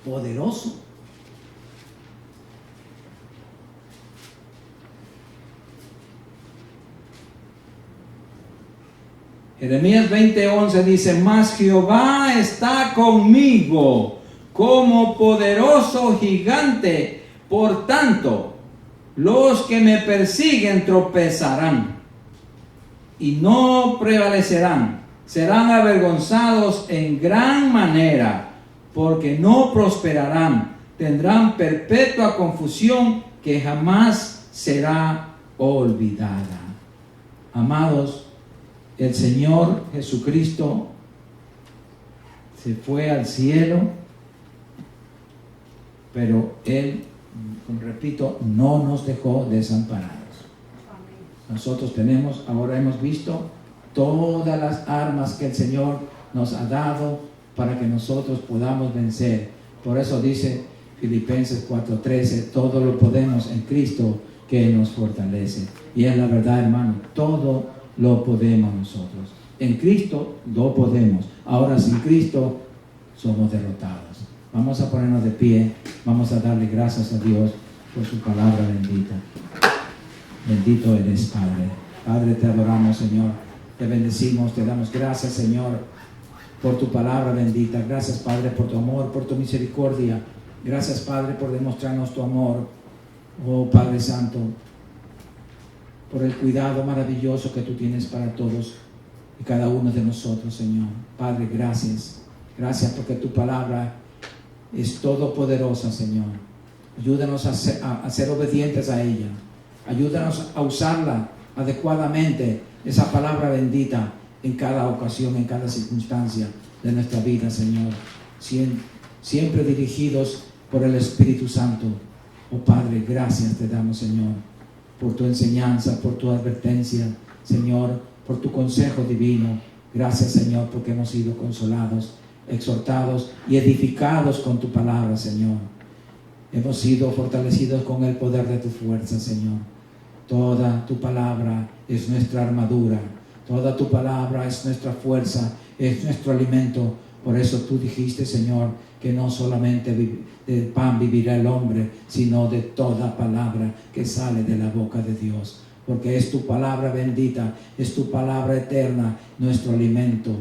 Poderoso. Jeremías 20:11 dice, mas Jehová está conmigo como poderoso gigante. Por tanto, los que me persiguen tropezarán y no prevalecerán. Serán avergonzados en gran manera, porque no prosperarán. Tendrán perpetua confusión que jamás será olvidada. Amados, el Señor Jesucristo se fue al cielo, pero Él, repito, no nos dejó desamparados. Nosotros ahora hemos visto todas las armas que el Señor nos ha dado para que nosotros podamos vencer. Por eso dice Filipenses 4:13, todo lo podemos en Cristo que nos fortalece. Y es la verdad, hermano, todo lo podemos nosotros. En Cristo lo podemos. Ahora sin Cristo somos derrotados. Vamos a ponernos de pie. Vamos a darle gracias a Dios por su palabra bendita. Bendito eres, Padre. Padre, te adoramos, Señor. Te bendecimos, te damos gracias, Señor, por tu palabra bendita. Gracias, Padre, por tu amor, por tu misericordia. Gracias, Padre, por demostrarnos tu amor. Oh Padre Santo, por el cuidado maravilloso que tú tienes para todos y cada uno de nosotros, Señor. Padre, gracias. Gracias porque tu palabra es todopoderosa, Señor. Ayúdanos a ser obedientes a ella. Ayúdanos a usarla adecuadamente, esa palabra bendita, en cada ocasión, en cada circunstancia de nuestra vida, Señor. Siempre dirigidos por el Espíritu Santo. Oh Padre, gracias te damos, Señor, por tu enseñanza, por tu advertencia, Señor, por tu consejo divino. Gracias, Señor, porque hemos sido consolados, exhortados y edificados con tu palabra, Señor. Hemos sido fortalecidos con el poder de tu fuerza, Señor. Toda tu palabra es nuestra armadura. Toda tu palabra es nuestra fuerza, es nuestro alimento. Por eso tú dijiste, Señor, que no solamente de pan vivirá el hombre, sino de toda palabra que sale de la boca de Dios. Porque es tu palabra bendita, es tu palabra eterna, nuestro alimento.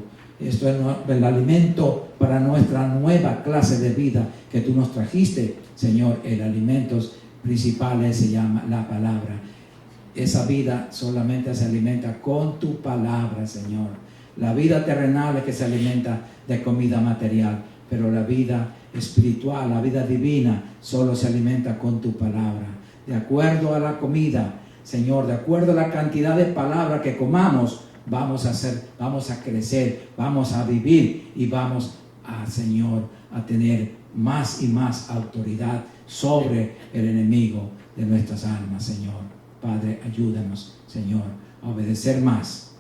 Esto es el alimento para nuestra nueva clase de vida que tú nos trajiste, Señor. El alimento principal se llama la palabra. Esa vida solamente se alimenta con tu palabra, Señor. La vida terrenal es que se alimenta de comida material, pero la vida espiritual, la vida divina, solo se alimenta con tu palabra. De acuerdo a la comida, Señor, de acuerdo a la cantidad de palabra que comamos, vamos a crecer, vamos a vivir y vamos a, Señor, a tener más y más autoridad sobre el enemigo de nuestras almas, Señor. Padre, ayúdanos, Señor, a obedecer más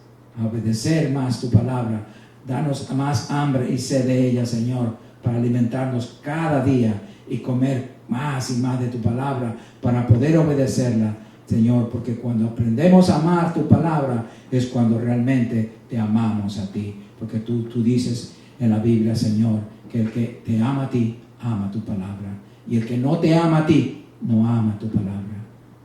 tu palabra. Danos más hambre y sed de ella, Señor, para alimentarnos cada día y comer más y más de tu palabra para poder obedecerla, Señor, porque cuando aprendemos a amar tu palabra es cuando realmente te amamos a ti, porque tú dices en la Biblia, Señor, que el que te ama a ti, ama tu palabra, y el que no te ama a ti, no ama tu palabra.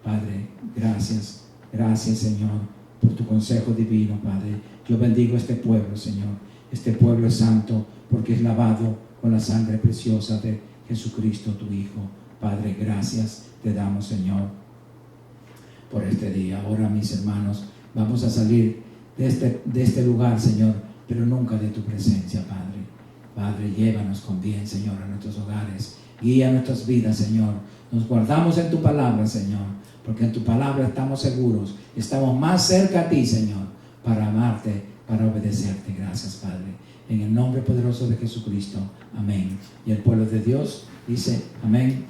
Padre, gracias, Señor, por tu consejo divino, Padre. Yo bendigo este pueblo, Señor. Este pueblo es santo porque es lavado con la sangre preciosa de Jesucristo, tu Hijo. Padre, gracias te damos, Señor, por este día. Ahora, mis hermanos, vamos a salir de este lugar, Señor, pero nunca de tu presencia, Padre. Padre, llévanos con bien, Señor, a nuestros hogares. Guía nuestras vidas, Señor. Nos guardamos en tu palabra, Señor, porque en tu palabra estamos seguros. Estamos más cerca a ti, Señor, para amarte, para obedecerte. Gracias, Padre. En el nombre poderoso de Jesucristo. Amén. Y el pueblo de Dios dice amén